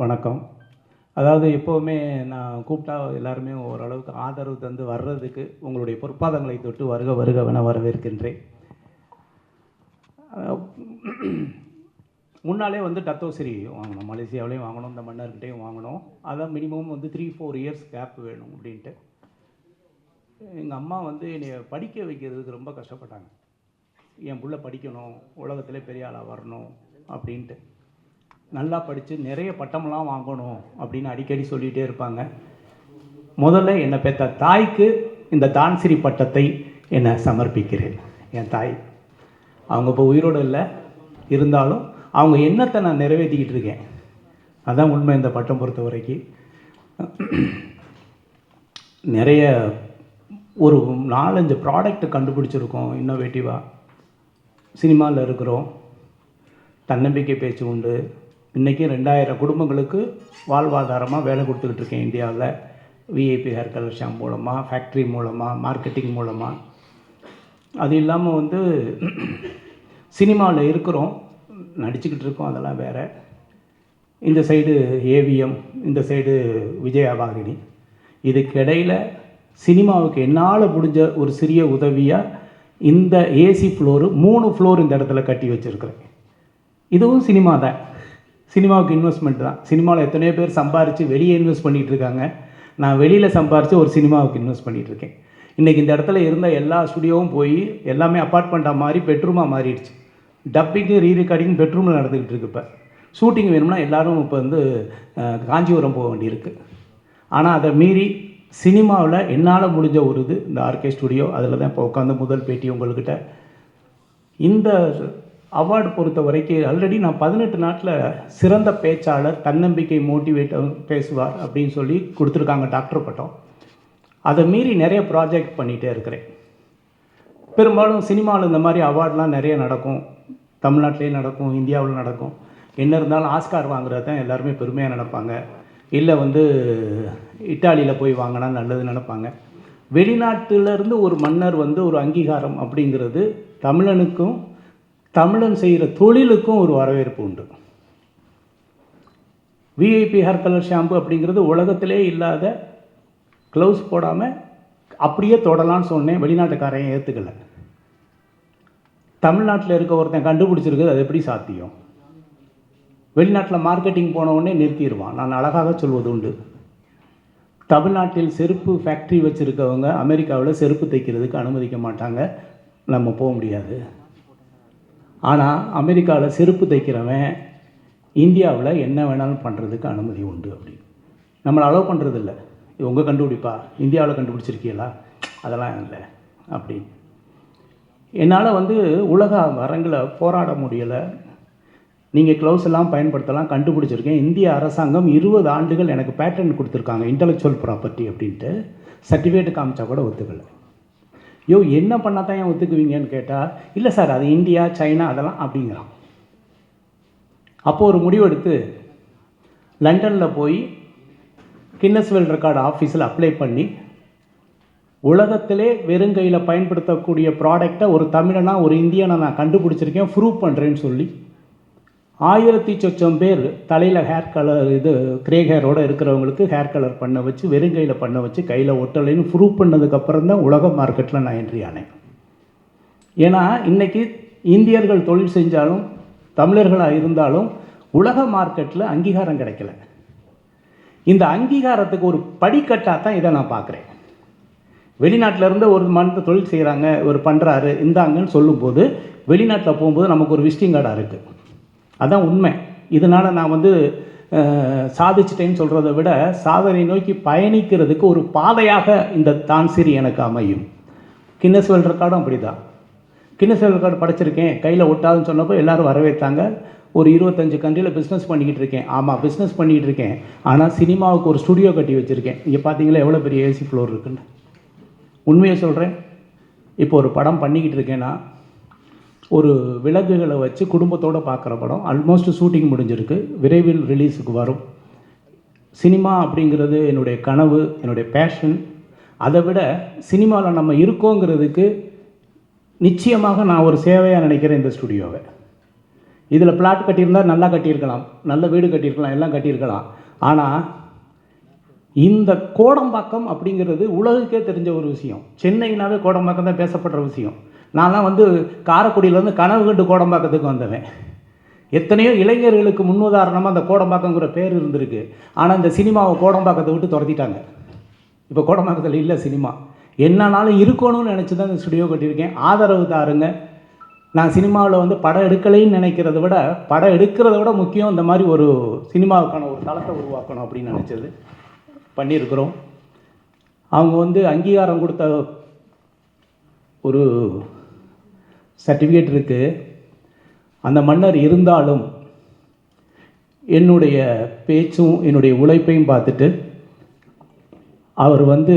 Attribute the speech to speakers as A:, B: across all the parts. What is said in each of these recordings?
A: வணக்கம். அதாவது எப்போவுமே நான் கூப்பிட்டா எல்லாருமே ஓரளவுக்கு ஆதரவு தந்து வர்றதுக்கு உங்களுடைய பொற்பாதங்களை தொட்டு வருக வருகவென வரவேற்கின்றேன். முன்னாலே வந்து டத்தோசிரி வாங்கணும், மலேசியாவிலையும் வாங்கணும், இந்த மன்னர்கிட்டையும் வாங்கணும். அதான் மினிமம் வந்து 3-4 இயர்ஸ் கேப் வேணும் அப்படின்ட்டு. எங்கள் அம்மா வந்து என்னை படிக்க வைக்கிறதுக்கு ரொம்ப கஷ்டப்பட்டாங்க. என் பிள்ளை படிக்கணும், உலகத்திலே பெரிய ஆளாக வரணும் அப்படின்ட்டு. நல்லா படித்து நிறைய பட்டமெல்லாம் வாங்கணும் அப்படின்னு அடிக்கடி சொல்லிகிட்டே இருப்பாங்க. முதல்ல என்னை பெற்ற தாய்க்கு இந்த தான்சிரி பட்டத்தை என்னை சமர்ப்பிக்கிறேன். என் தாய் அவங்க இப்போ உயிரோடு இல்லை, இருந்தாலும் அவங்க எண்ணத்தை நான் நிறைவேற்றிக்கிட்டு இருக்கேன். அதான் உண்மை. இந்த பட்டம் பொறுத்த வரைக்கும் நிறைய ஒரு 4-5 ப்ராடக்ட் கண்டுபிடிச்சிருக்கோம். இன்னோவேட்டிவாக சினிமாவில் இருக்கிறோம். தன்னம்பிக்கை பேச்சு உண்டு. இன்றைக்கி 2000 குடும்பங்களுக்கு வாழ்வாதாரமாக வேலை கொடுத்துக்கிட்டு இருக்கேன் இந்தியாவில். விஐபி ஹேர் கலர் ஷாம்பு மூலமாக, ஃபேக்ட்ரி மூலமாக, மார்க்கெட்டிங் மூலமாக. அது இல்லாமல் வந்து சினிமாவில் இருக்கிறோம், நடிச்சுக்கிட்டு இருக்கோம், அதெல்லாம் வேறு. இந்த சைடு ஏவிஎம், இந்த சைடு விஜயவாகினி. இதுக்கிடையில் சினிமாவுக்கு என்னால் முடிஞ்ச ஒரு சிறிய உதவியாக இந்த ஏசி ஃப்ளோரு 3 ஃப்ளோர் இந்த இடத்துல கட்டி வச்சுருக்கிறேன். இதுவும் சினிமா தான், சினிமாவுக்கு இன்வெஸ்ட்மெண்ட் தான். சினிமாவில் எத்தனையோ பேர் சம்பாரித்து வெளியே இன்வெஸ்ட் பண்ணிகிட்டு இருக்காங்க. நான் வெளியில் சம்பாரித்து ஒரு சினிமாவுக்கு இன்வெஸ்ட் பண்ணிகிட்ருக்கேன். இன்றைக்கி இந்த இடத்துல இருந்த எல்லா ஸ்டுடியோவும் போய் எல்லாமே அப்பார்ட்மெண்ட்டாக மாறி பெட்ரூமாக மாறிடுச்சு. டப்பிங்கு ரீரெக்கார்டிங் பெட்ரூமில் நடந்துக்கிட்டு இருக்கு. இப்போ ஷூட்டிங் வேணும்னா எல்லோரும் இப்போ வந்து காஞ்சிபுரம் போக வேண்டியிருக்கு. ஆனால் அதை மீறி சினிமாவில் என்னால் முடிஞ்ச ஒரு இது இந்த ஆர்கே ஸ்டுடியோ. அதில் தான் இப்போ உட்காந்து முதல் பேட்டி உங்கள்கிட்ட. இந்த அவார்டு பொறுத்த வரைக்கும் ஆல்ரெடி நான் 18 நாட்டில் சிறந்த பேச்சாளர், தன்னம்பிக்கை மோட்டிவேட்டர் பேசுவார் அப்படின்னு சொல்லி கொடுத்துருக்காங்க டாக்டர் பட்டம். அதை மீறி நிறைய ப்ராஜெக்ட் பண்ணிகிட்டே இருக்கிறேன். பெரும்பாலும் சினிமாவில் இந்த மாதிரி அவார்டெலாம் நிறைய நடக்கும். தமிழ்நாட்டிலே நடக்கும், இந்தியாவில் நடக்கும். என்ன இருந்தாலும் ஆஸ்கார் வாங்குறது தான் எல்லாருமே பெருமையாக நினைப்பாங்க. இல்லை வந்து இட்டாலியில் போய் வாங்கினா நல்லது நினைப்பாங்க. வெளிநாட்டிலேருந்து ஒரு மன்னர் வந்து ஒரு அங்கீகாரம் அப்படிங்கிறது தமிழனுக்கும் தமிழன் செய்கிற தொழிலுக்கும் ஒரு வரவேற்பு உண்டு. விஐபி ஹேர் கலர் ஷாம்பு அப்படிங்கிறது உலகத்திலே இல்லாத, க்ளவுஸ் போடாமல் அப்படியே தொடலான்னு சொன்னேன். வெளிநாட்டுக்காரையும் ஏற்றுக்கலை. தமிழ்நாட்டில் இருக்க ஒருத்தன் கண்டுபிடிச்சிருக்குது, அது எப்படி சாத்தியம்? வெளிநாட்டில் மார்க்கெட்டிங் போன உடனே நிறுத்திடுவான். நான் அழகாக சொல்வது உண்டு. தமிழ்நாட்டில் செருப்பு ஃபேக்ட்ரி வச்சுருக்கவங்க அமெரிக்காவில் செருப்பு தைக்கிறதுக்கு அனுமதிக்க மாட்டாங்க, நம்ம போக முடியாது. ஆனால் அமெரிக்காவில் செருப்பு தைக்கிறவன் இந்தியாவில் என்ன வேணாலும் பண்ணுறதுக்கு அனுமதி உண்டு. அப்படி நம்மளை அலோவ் பண்ணுறதில்ல. இது உங்கள் கண்டுபிடிப்பா, இந்தியாவில் கண்டுபிடிச்சிருக்கீங்களா? அதெல்லாம் இல்லை அப்படி. என்னால் வந்து உலக அரங்கில் போராட முடியலை. நீங்கள் க்ளவுஸ் எல்லாம் பயன்படுத்தலாம், கண்டுபிடிச்சிருக்கேன். இந்திய அரசாங்கம் 20 ஆண்டுகள் எனக்கு பேட்டர்ன் கொடுத்துருக்காங்க, இன்டலெக்சுவல் ப்ராப்பர்ட்டி அப்படின்ட்டு. சர்டிஃபிகேட் காமிச்சா கூட ஒத்துக்கலை. என்ன பண்ணால் தான் ஏன் ஒத்துக்குவீங்கன்னு கேட்டால், இல்லை சார் அது இந்தியா சைனா அதெல்லாம் அப்படிங்கிறான். அப்போது ஒரு முடிவெடுத்து லண்டனில் போய் கின்னஸ் வேர்ல்ட் ரெக்கார்டு ஆஃபீஸில் அப்ளை பண்ணி, உலகத்திலே வெறுங்கையில் பயன்படுத்தக்கூடிய ப்ராடக்டை ஒரு தமிழனாக ஒரு இந்தியனை நான் கண்டுபிடிச்சிருக்கேன், ப்ரூவ் பண்ணுறேன்னு சொல்லி 1000 பேர் தலையில் ஹேர் கலர் இது கிரே ஹேரோடு இருக்கிறவங்களுக்கு ஹேர் கலர் பண்ண வச்சு, வெறுங்கையில் பண்ண வச்சு, கையில் ஒட்டலைன்னு ப்ரூவ் பண்ணதுக்கப்புறம் தான் உலக மார்க்கெட்டில் நான் என்ட்ரி ஆனேன். ஏன்னா இன்றைக்கி இந்தியர்கள் தொழில் செஞ்சாலும் தமிழர்களாக இருந்தாலும் உலக மார்க்கெட்டில் அங்கீகாரம் கிடைக்கல. இந்த அங்கீகாரத்துக்கு ஒரு படிக்கட்டாக தான் இதை நான் பார்க்குறேன். வெளிநாட்டிலேருந்து ஒரு மனித தொழில் செய்கிறாங்க, ஒரு பண்ணுறாரு, இந்தாங்கன்னு சொல்லும்போது வெளிநாட்டில் போகும்போது நமக்கு ஒரு விசிட்டிங் கார்டாக இருக்குது. அதான் உண்மை. இதனால் நான் வந்து சாதிச்சிட்டேன்னு சொல்கிறத விட சாதனை நோக்கி பயணிக்கிறதுக்கு ஒரு பாதையாக இந்த தான்சிரி எனக்கு அமையும். கின்னஸ் வேர்ல்ட் ரெக்கார்டும் அப்படி தான். கின்னஸ் வேர்ல்ட் ரெக்கார்டு படிச்சிருக்கேன், கையில் ஒட்டாதுன்னு சொன்னப்போ எல்லோரும் வரவேற்றாங்க. ஒரு 25 கண்ட்ரியில் பிஸ்னஸ் பண்ணிக்கிட்டு இருக்கேன். ஆமாம், பிஸ்னஸ் பண்ணிக்கிட்டு இருக்கேன். ஆனால் சினிமாவுக்கு ஒரு ஸ்டுடியோ கட்டி வச்சுருக்கேன். இங்கே பார்த்தீங்களா எவ்வளோ பெரிய ஏசி ஃப்ளோர் இருக்குன்னு. உண்மையை சொல்கிறேன். இப்போ ஒரு படம் பண்ணிக்கிட்டு இருக்கேன்னா, ஒரு விலங்குகளை வச்சு குடும்பத்தோடு பார்க்குற படம் ஆல்மோஸ்ட் ஷூட்டிங் முடிஞ்சிருக்கு, விரைவில் ரிலீஸுக்கு வரும். சினிமா அப்படிங்கிறது என்னுடைய கனவு, என்னுடைய பேஷன். அதை விட சினிமாவில் நம்ம இருக்கோங்கிறதுக்கு நிச்சயமாக நான் ஒரு சேவையாக நினைக்கிறேன் இந்த ஸ்டுடியோவை. இதில் பிளாட் கட்டியிருந்தால் நல்லா கட்டியிருக்கலாம், நல்ல வீடு கட்டியிருக்கலாம், எல்லாம் கட்டியிருக்கலாம். ஆனால் இந்த கோடம்பாக்கம் அப்படிங்கிறது உலகுக்கே தெரிஞ்ச ஒரு விஷயம். சென்னைனாவே கோடம்பாக்கம் தான் பேசப்படுற விஷயம். நான்லாம் வந்து காரைக்குடியிலேருந்து கனவு கண்டு கோடம்பாக்கத்துக்கு வந்தவன். எத்தனையோ இளைஞர்களுக்கு முன்னுதாரணமாக அந்த கோடம்பாக்கங்கிற பேர் இருந்திருக்கு. ஆனால் இந்த சினிமாவை கோடம்பாக்கத்தை விட்டு துரத்திட்டாங்க. இப்போ கோடம்பாக்கத்தில் இல்லை சினிமா. என்னன்னாலும் இருக்கணும்னு நினச்சி தான் இந்த ஸ்டுடியோ கட்டியிருக்கேன். ஆதரவு தாருங்க. நான் சினிமாவில் வந்து படம் எடுக்கலைன்னு நினைக்கிறத விட படம் எடுக்கிறத விட முக்கியம் இந்த மாதிரி ஒரு சினிமாவுக்கான ஒரு தளத்தை உருவாக்கணும் அப்படின்னு நினச்சது பண்ணியிருக்கிறோம். அவங்க வந்து அங்கீகாரம் கொடுத்த ஒரு சர்டிஃபிகேட் இருக்குது. அந்த மன்னர் இருந்தாலும் என்னுடைய பேச்சும் என்னுடைய உழைப்பையும் பார்த்துட்டு அவர் வந்து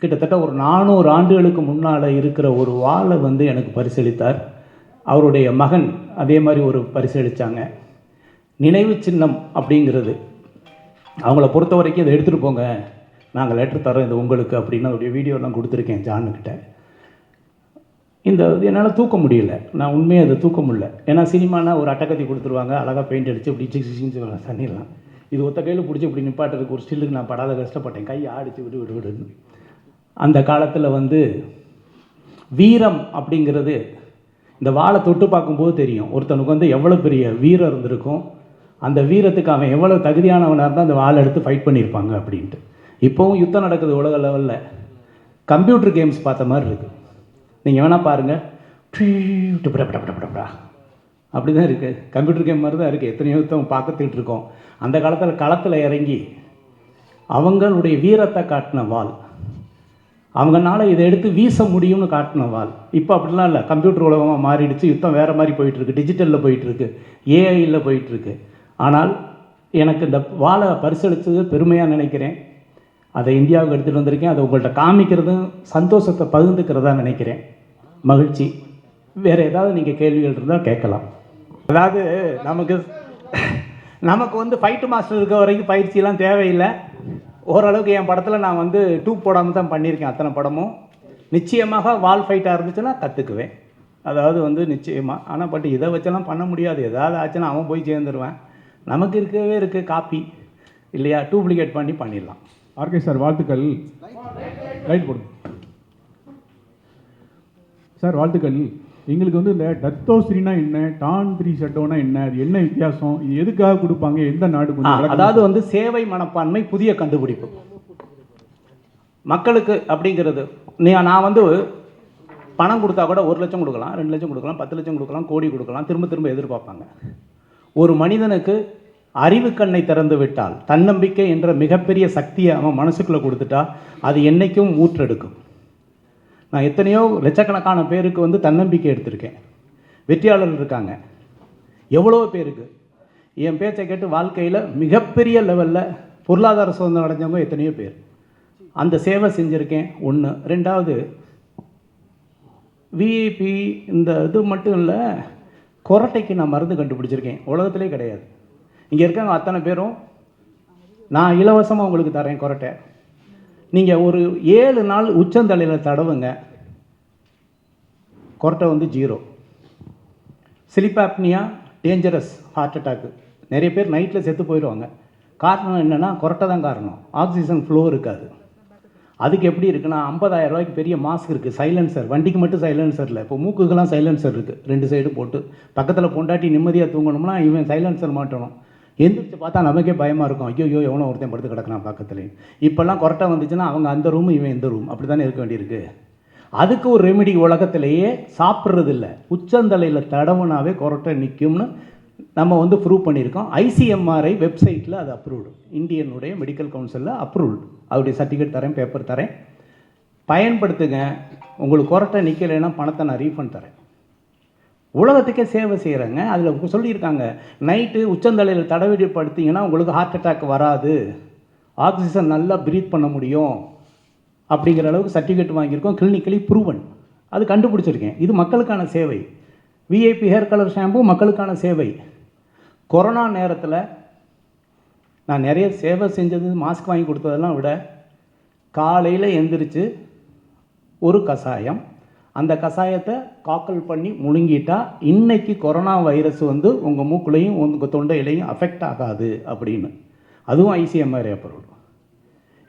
A: கிட்டத்தட்ட ஒரு 400 ஆண்டுகளுக்கு முன்னால் இருக்கிற ஒரு வாளை வந்து எனக்கு பரிசளித்தார். அவருடைய மகன் அதே மாதிரி ஒரு பரிசளித்தாங்க. நினைவு சின்னம் அப்படிங்கிறது அவங்கள பொறுத்த வரைக்கும் இதை எடுத்துகிட்டு போங்க, நாங்கள் லெட்ரு தரோம் இது உங்களுக்கு அப்படின்னு அவருடைய வீடியோலாம் கொடுத்துருக்கேன் ஜானுக்கிட்ட. இந்த என்னால் தூக்க முடியல, நான் உண்மையாக அதை தூக்க முடியல. ஏன்னா சினிமானா ஒரு அட்டக்கத்தி கொடுத்துருவாங்க, அழகாக பெயிண்ட் அடித்து இப்படி சிக்ஸின்னு தண்ணிடலாம். இது ஒத்த கையில் பிடிச்சி இப்படி நிப்பாட்டுறதுக்கு ஒரு ஸ்டில்லுக்கு நான் படாத கஷ்டப்பட்டேன், கை ஆடிச்சு விடு விடு விடுன்னு. அந்த காலத்தில் வந்து வீரம் அப்படிங்கிறது இந்த வாழை தொட்டு பார்க்கும்போது தெரியும் ஒருத்தனுக்கு வந்து எவ்வளோ பெரிய வீரம் இருந்திருக்கும், அந்த வீரத்துக்கு அவன் எவ்வளோ தகுதியானவனாக இருந்தால் அந்த வாழை எடுத்து ஃபைட் பண்ணியிருப்பாங்க அப்படின்ட்டு. இப்போவும் யுத்தம் நடக்குது உலக லெவலில். கம்ப்யூட்டர் கேம்ஸ் பார்த்த மாதிரி இருக்குது. நீங்கள் வேணால் பாருங்கள், அப்படி தான் இருக்குது. கம்ப்யூட்டர் கேம் மாதிரி தான் இருக்குது. எத்தனையோ யுத்தம் பார்த்துட்டு இருக்கோம். அந்த காலத்தில் களத்தில் இறங்கி அவங்களுடைய வீரத்தை காட்டின வாள், அவங்கனால இதை எடுத்து வீச முடியும்னு காட்டின வாள். இப்போ அப்படிலாம் இல்லை, கம்ப்யூட்டர் உலகமாக மாறிடுச்சு. யுத்தம் வேறு மாதிரி போயிட்டுருக்கு, டிஜிட்டலில் போயிட்டுருக்கு, ஏஐயில் போயிட்டுருக்கு. ஆனால் எனக்கு இந்த வாளை பரிசளித்தது பெருமையாக நினைக்கிறேன். அதை இந்தியாவுக்கு எடுத்துகிட்டு வந்திருக்கேன். அதை உங்கள்கிட்ட காமிக்கிறதும் சந்தோஷத்தை பகிர்ந்துக்கிறதா நினைக்கிறேன். மகிழ்ச்சி. வேறு ஏதாவது நீங்கள் கேள்விகள் இருந்தால் கேட்கலாம். அதாவது நமக்கு வந்து ஃபைட்டு மாஸ்டர் இருக்க வரைக்கும் பயிற்சியெல்லாம் தேவையில்லை. ஓரளவுக்கு என் படத்தில் நான் வந்து டூப் போடாமல் தான் பண்ணியிருக்கேன் அத்தனை படமும். நிச்சயமாக வால் ஃபைட்டாக இருந்துச்சுன்னா கற்றுக்குவேன், அதாவது வந்து நிச்சயமாக. ஆனால் பட் இதை வச்செல்லாம் பண்ண முடியாது. ஏதாவது ஆச்சுன்னா அவன் போய் சேர்ந்துருவேன். நமக்கு இருக்கவே இருக்குது காப்பி இல்லையா, டூப்ளிகேட் பண்ணி பண்ணிடலாம்.
B: ஆர்கே சார் வாழ்த்துக்கள். ரைட் போடுங்க சார், வாழ்த்துக்கள். எங்களுக்கு வந்து இந்த டத்தோஸ்ரீனா என்ன, டான் 3 ஷட்டோனா என்ன, அது என்ன வித்தியாசம், இது எதுக்காக கொடுப்பாங்க, எந்த நாடு?
A: அதாவது வந்து சேவை மனப்பான்மை புதிய கண்டுபிடிப்பு மக்களுக்கு அப்படிங்கிறது. நான் வந்து பணம் கொடுத்தா கூட 1 லட்சம் கொடுக்கலாம், 2 லட்சம் கொடுக்கலாம், 10 லட்சம் கொடுக்கலாம், கோடி கொடுக்கலாம், திரும்ப திரும்ப எதிர்பார்ப்பாங்க. ஒரு மனிதனுக்கு அறிவு கண்ணை திறந்து விட்டால், தன்னம்பிக்கை என்ற மிகப்பெரிய சக்தியை அவன் மனசுக்குள்ளே கொடுத்துட்டா அது என்றைக்கும் ஊற்றெடுக்கும். நான் எத்தனையோ லட்சக்கணக்கான பேருக்கு வந்து தன்னம்பிக்கை எடுத்திருக்கேன். வெற்றியாளர்கள் இருக்காங்க எவ்வளோ பேருக்கு. என் பேச்சை கேட்டு வாழ்க்கையில் மிகப்பெரிய லெவலில் பொருளாதார சுதந்திரம் அடைஞ்சவங்க எத்தனையோ பேர். அந்த சேவை செஞ்சுருக்கேன். ஒன்று. ரெண்டாவது, விஐபி இந்த இது மட்டும் இல்லை, கொரட்டைக்கு நான் மருந்து கண்டுபிடிச்சிருக்கேன். உலகத்திலே கிடையாது. இங்கே இருக்காங்க அத்தனை பேரும் நான் இலவசமாக உங்களுக்கு தரேன் கொரட்டை. நீங்கள் ஒரு 7 நாள் உச்சந்தலையில் தடவுங்க, கொரட்டை வந்து 0. Sleep apnea dangerous, heart attack. நிறைய பேர் நைட்டில் செத்து போயிடுவாங்க. காரணம் என்னென்னா கொரட்டை தான் காரணம். ஆக்சிஜன் ஃப்ளோ இருக்காது. அதுக்கு எப்படி இருக்குன்னா 50,000 ரூபாய்க்கு பெரிய மாஸ்க் இருக்குது, சைலன்சர். வண்டிக்கு மட்டும் சைலன்சர் இல்லை, இப்போ மூக்குக்கெல்லாம் சைலன்சர் இருக்குது. 2 சைடும் போட்டு பக்கத்தில் பொண்டாட்டி நிம்மதியாக தூங்கணும்னா இவன் சைலன்சர் மாட்டணும். எந்திரிச்சு பார்த்தா நமக்கே பயமாக இருக்கும், ஐயோ எவனோ ஒருத்தன் படுத்து கிடக்கிறான் பக்கத்துலேயும். இப்போல்லாம் கொரட்டை வந்துச்சுன்னா அவங்க அந்த ரூமு இவன் இந்த ரூம், அப்படி தானே இருக்க வேண்டியிருக்கு. அதுக்கு ஒரு ரெமிடி உலகத்திலேயே சாப்பிட்றது இல்லை, உச்சந்தலையில் தடவுனாவே கொரட்டை நிற்கும்னு நம்ம வந்து ப்ரூவ் பண்ணியிருக்கோம். ஐசிஎம்ஆர்ஐ வெப்சைட்டில் அது அப்ரூவ்டு, இந்தியனுடைய மெடிக்கல் கவுன்சிலில் அப்ரூவ்டு. அவருடைய சர்டிஃபிகேட் தரேன், பேப்பர் தரேன், பயன்படுத்துங்க. உங்களுக்கு கொரட்டை நிற்கலைன்னா பணத்தை நான் ரீஃபண்ட் தரேன். உலகத்துக்கே சேவை செய்கிறேங்க. அதில் சொல்லியிருக்காங்க, நைட்டு உச்சந்தலையில் தடவிப்படுத்திங்கன்னா உங்களுக்கு ஹார்ட் அட்டாக் வராது, ஆக்சிஜன் நல்லா ப்ரீத் பண்ண முடியும் அப்படிங்கிற அளவுக்கு சர்டிஃபிகேட் வாங்கியிருக்கோம். Clinically proven. அது கண்டுபிடிச்சிருக்கேன். இது மக்களுக்கான சேவை. விஐபி ஹேர் கலர் ஷாம்பு மக்களுக்கான சேவை. கொரோனா நேரத்தில் நான் நிறைய சேவை செஞ்சது, மாஸ்க் வாங்கி கொடுத்ததெல்லாம் விட, காலையில் எந்திரிச்சு ஒரு கஷாயம், அந்த கஷாயத்தை காக்கல் பண்ணி முழுங்கிட்டா இன்னைக்கு கொரோனா வைரஸ் வந்து உங்கள் மூக்குலையும் உங்கள் தொண்டையிலையும் அஃபெக்ட் ஆகாது அப்படின்னு. அதுவும் ஐசிஎம்ஆர் அப்ரூவ்டு.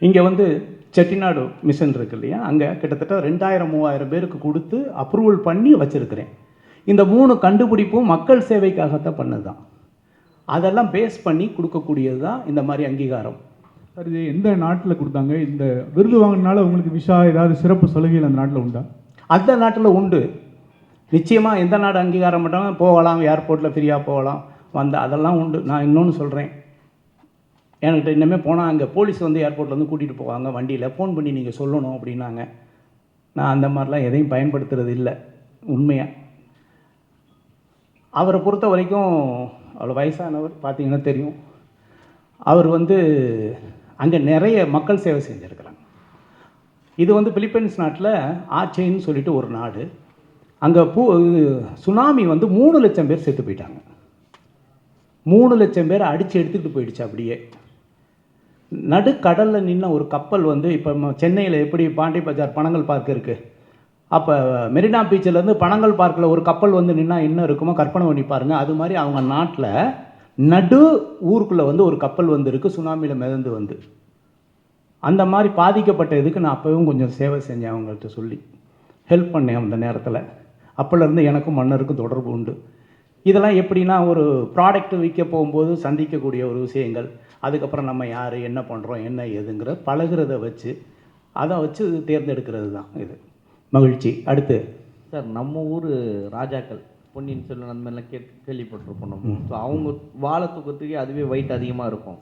A: இங்கே வந்து செட்டிநாடு மிஷன் இருக்கு இல்லையா, அங்கே கிட்டத்தட்ட 2000-3000 பேருக்கு கொடுத்து அப்ரூவல் பண்ணி வச்சுருக்கிறேன். இந்த 3 கண்டுபிடிப்பும் மக்கள் சேவைக்காகத்தான் பண்ணது தான். அதெல்லாம் பேஸ் பண்ணி கொடுக்கக்கூடியது தான் இந்த மாதிரி அங்கீகாரம்.
B: சார், இது எந்த நாட்டில் கொடுத்தாங்க? இந்த விருது வாங்கினால உங்களுக்கு விஷா ஏதாவது சிறப்பு சலுகைகள் அந்த நாட்டில் உண்டா?
A: அந்த நாட்டில் உண்டு நிச்சயமாக. எந்த நாடு அங்கீகாரம் பண்ணாலும் போகலாம், ஏர்போர்ட்டில் ஃப்ரீயாக போகலாம் அதெல்லாம் உண்டு. நான் இன்னொன்று சொல்கிறேன், என்கிட்ட இன்னமே போனால் அங்கே போலீஸ் வந்து ஏர்போர்ட்டில் வந்து கூட்டிகிட்டு போவாங்க வண்டியில், ஃபோன் பண்ணி நீங்கள் சொல்லணும் அப்படின்னாங்க. நான் அந்த மாதிரிலாம் எதையும் பயன்படுத்துறது இல்லை உண்மையாக. அவரை பொறுத்த வரைக்கும் அவ்வளோ வயசானவர், பார்த்தீங்கன்னா தெரியும். அவர் வந்து அங்கே நிறைய மக்கள் சேவை செஞ்சுருக்கிறாங்க. இது வந்து பிலிப்பைன்ஸ் நாட்டில் ஆச்சேன்னு சொல்லிட்டு ஒரு நாடு. அங்கே சுனாமி வந்து 3 லட்சம் பேர் செத்து போயிட்டாங்க. 3 லட்சம் பேர் அடித்து எடுத்துக்கிட்டு போயிடுச்சு. அப்படியே நடுக்கடலில் நின்ன ஒரு கப்பல் வந்து இப்போ சென்னையில் எப்படி பாண்டி பஜார் பனங்கல் பார்க் இருக்குது, அப்போ மெரினா பீச்சிலேருந்து பனங்கல் பார்க்கில் ஒரு கப்பல் வந்து நின்னா என்ன இருக்குமோ கற்பனை பண்ணி பாருங்கள். அது மாதிரி அவங்க நாட்டில் நடு ஊருக்குள்ளே வந்து ஒரு கப்பல் வந்து இருக்குது, சுனாமியில் மிதந்து வந்து. அந்த மாதிரி பாதிக்கப்பட்ட இதுக்கு நான் அப்போவும் கொஞ்சம் சேவை செஞ்சேன், அவங்கள்ட்ட சொல்லி ஹெல்ப் பண்ணேன் அந்த நேரத்தில். அப்போலேருந்து எனக்கும் மன்னருக்கும் தொடர்பு உண்டு. இதெல்லாம் எப்படின்னா, ஒரு ப்ராடக்ட் விற்க போகும்போது சந்திக்கக்கூடிய ஒரு விஷயங்கள், அதுக்கப்புறம் நம்ம யார், என்ன பண்ணுறோம், என்ன ஏதுங்கிற பழகிறத வச்சு அதை வச்சு தேர்ந்தெடுக்கிறது தான் இது. மகிழ்ச்சி. அடுத்து
C: சார், நம்ம ஊர் ராஜாக்கள் பொன்னியின் செல்வன் அந்த மாதிரிலாம் கேள்விப்பட்டிருப்போம் நம்ம. ஸோ அவங்க வாழை தூக்கத்துக்கே அதுவே வெயிட் அதிகமாக இருக்கும்.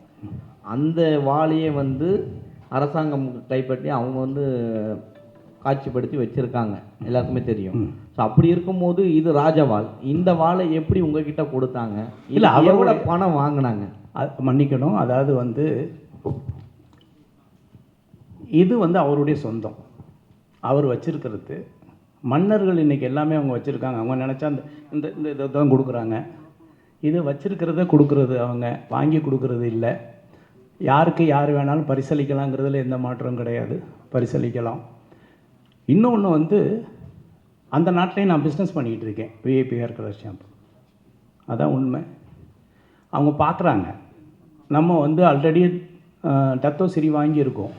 C: அந்த வாழையே வந்து அரசாங்கம் கைப்பற்றி அவங்க வந்து காட்சிப்படுத்தி வச்சுருக்காங்க, எல்லாருக்குமே தெரியும். ஸோ அப்படி இருக்கும்போது இது ராஜவாள், இந்த வாழை எப்படி உங்ககிட்ட கொடுத்தாங்க? இல்லை எவ்வளோ பணம் வாங்கினாங்க?
A: மன்னிக்கணும், அதாவது வந்து இது வந்து அவருடைய சொந்தம், அவர் வச்சிருக்கிறது. மன்னர்கள் இன்றைக்கி எல்லாமே அவங்க வச்சுருக்காங்க. அவங்க நினச்சா அந்த இந்த இந்த இதை தான் கொடுக்குறாங்க. இது வச்சிருக்கிறத கொடுக்குறது, அவங்க வாங்கி கொடுக்குறது இல்லை. யாருக்கு யார் வேணாலும் பரிசளிக்கலாங்கிறதுல எந்த மாற்றம் கிடையாது, பரிசளிக்கலாம். இன்னொன்று வந்து அந்த நாட்டிலையும் நான் பிஸ்னஸ் பண்ணிக்கிட்டு இருக்கேன், விஐபி ஹேர் கலர் ஷாம்பு. அதான் உண்மை. அவங்க பார்க்குறாங்க நம்ம வந்து ஆல்ரெடி டத்தோசிரி வாங்கியிருக்கோம்,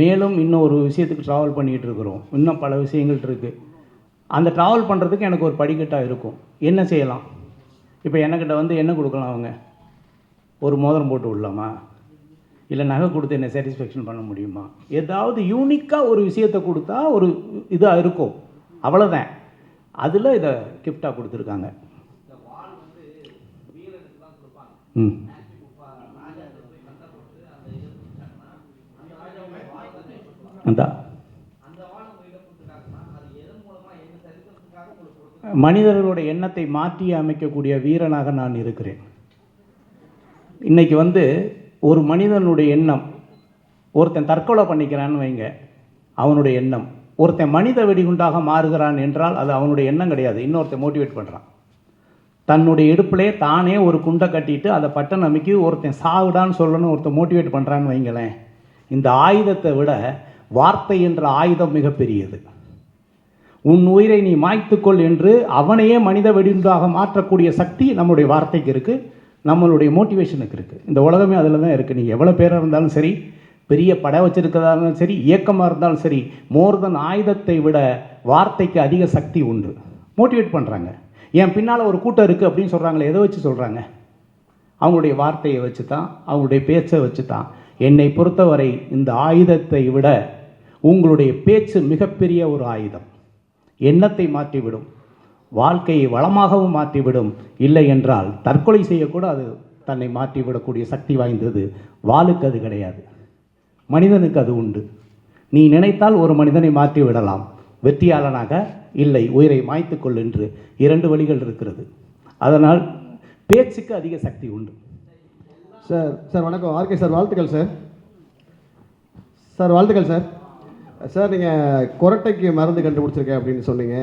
A: மேலும் இன்னும் ஒரு விஷயத்துக்கு ட்ராவல் பண்ணிகிட்டு இருக்கிறோம், இன்னும் பல விஷயங்கள் இருக்குது. அந்த ட்ராவல் பண்ணுறதுக்கு எனக்கு ஒரு படிக்கட்டாக இருக்கும். என்ன செய்யலாம்? இப்போ என்கிட்ட வந்து என்ன கொடுக்கலாம்? அவங்க ஒரு மோதிரம் போட்டு விடலாமா, இல்லை நகை கொடுத்து என்ன சாட்டிஸ்ஃபேக்ஷன் பண்ண முடியுமா? ஏதாவது யூனிக்காக ஒரு விஷயத்தை கொடுத்தா ஒரு இதாக இருக்கும், அவ்வளோதான். அதில் இதை கிஃப்டாக கொடுத்துருக்காங்க. அதான் மனிதர்களோட எண்ணத்தை மாற்றி அமைக்கக்கூடிய வீரனாக நான் இருக்கிறேன். இன்னைக்கு வந்து ஒரு மனிதனுடைய எண்ணம், ஒருத்தன் தற்கொலை பண்ணிக்கிறான்னு வைங்க, அவனுடைய எண்ணம். ஒருத்தன் மனித வெடிகுண்டாக மாறுகிறான் என்றால் அது அவனுடைய எண்ணம் கிடையாது, இன்னொருத்தன் மோட்டிவேட் பண்ணுறான். தன்னுடைய இடுப்பிலே தானே ஒரு குண்டை கட்டிட்டு அதை பட்டன் அமைக்கி ஒருத்தன் சாகுடான்னு சொல்லணும் ஒருத்தன் மோட்டிவேட் பண்ணுறான்னு வைங்களேன். இந்த ஆயுதத்தை விட வார்த்தை என்ற ஆயுதம் மிகப்பெரியது. உன் உயிரை நீ மாய்த்துக்கொள் என்று அவனையே மனித வெடிகுண்டாக மாற்றக்கூடிய சக்தி நம்முடைய வார்த்தைக்கு இருக்குது, நம்மளுடைய மோட்டிவேஷனுக்கு இருக்குது. இந்த உலகமே அதில் தான் இருக்குது. நீங்கள் எவ்வளோ பேராக இருந்தாலும் சரி, பெரிய படை வச்சிருக்கிறதா இருந்தாலும் சரி, இயக்கமாக இருந்தாலும் சரி, மோர் தென் ஆயுதத்தை விட வார்த்தைக்கு அதிக சக்தி உண்டு. மோட்டிவேட் பண்ணுறாங்க. என் பின்னால் ஒரு கூட்டம் இருக்குது அப்படின்னு சொல்கிறாங்களே, எதை வச்சு சொல்கிறாங்க? அவங்களுடைய வார்த்தையை வச்சு தான், அவங்களுடைய பேச்சை வச்சு தான். என்னை பொறுத்தவரை இந்த ஆயுதத்தை விட உங்களுடைய பேச்சு மிகப்பெரிய ஒரு ஆயுதம். எண்ணத்தை மாற்றிவிடும், வாழ்க்கையை வளமாகவும் மாற்றிவிடும். இல்லை என்றால் தற்கொலை செய்யக்கூட அது தன்னை மாற்றிவிடக்கூடிய சக்தி வாய்ந்தது. வாளுக்கு அது கிடையாது, மனிதனுக்கு அது உண்டு. நீ நினைத்தால் ஒரு மனிதனை மாற்றி விடலாம், வெற்றியாளனாக இல்லை உயிரை மாய்த்துக்கொள் என்று 2 வழிகள் இருக்கிறது. அதனால் பேச்சுக்கு அதிக சக்தி உண்டு.
D: சார் சார் வணக்கம். ஆர்கே சார் வாழ்த்துக்கள் சார். சார் வாழ்த்துக்கள் சார். சார் நீங்கள் கொரட்டைக்கு மருந்து கண்டுபிடிச்சிருக்கேன் அப்படின்னு சொன்னீங்க.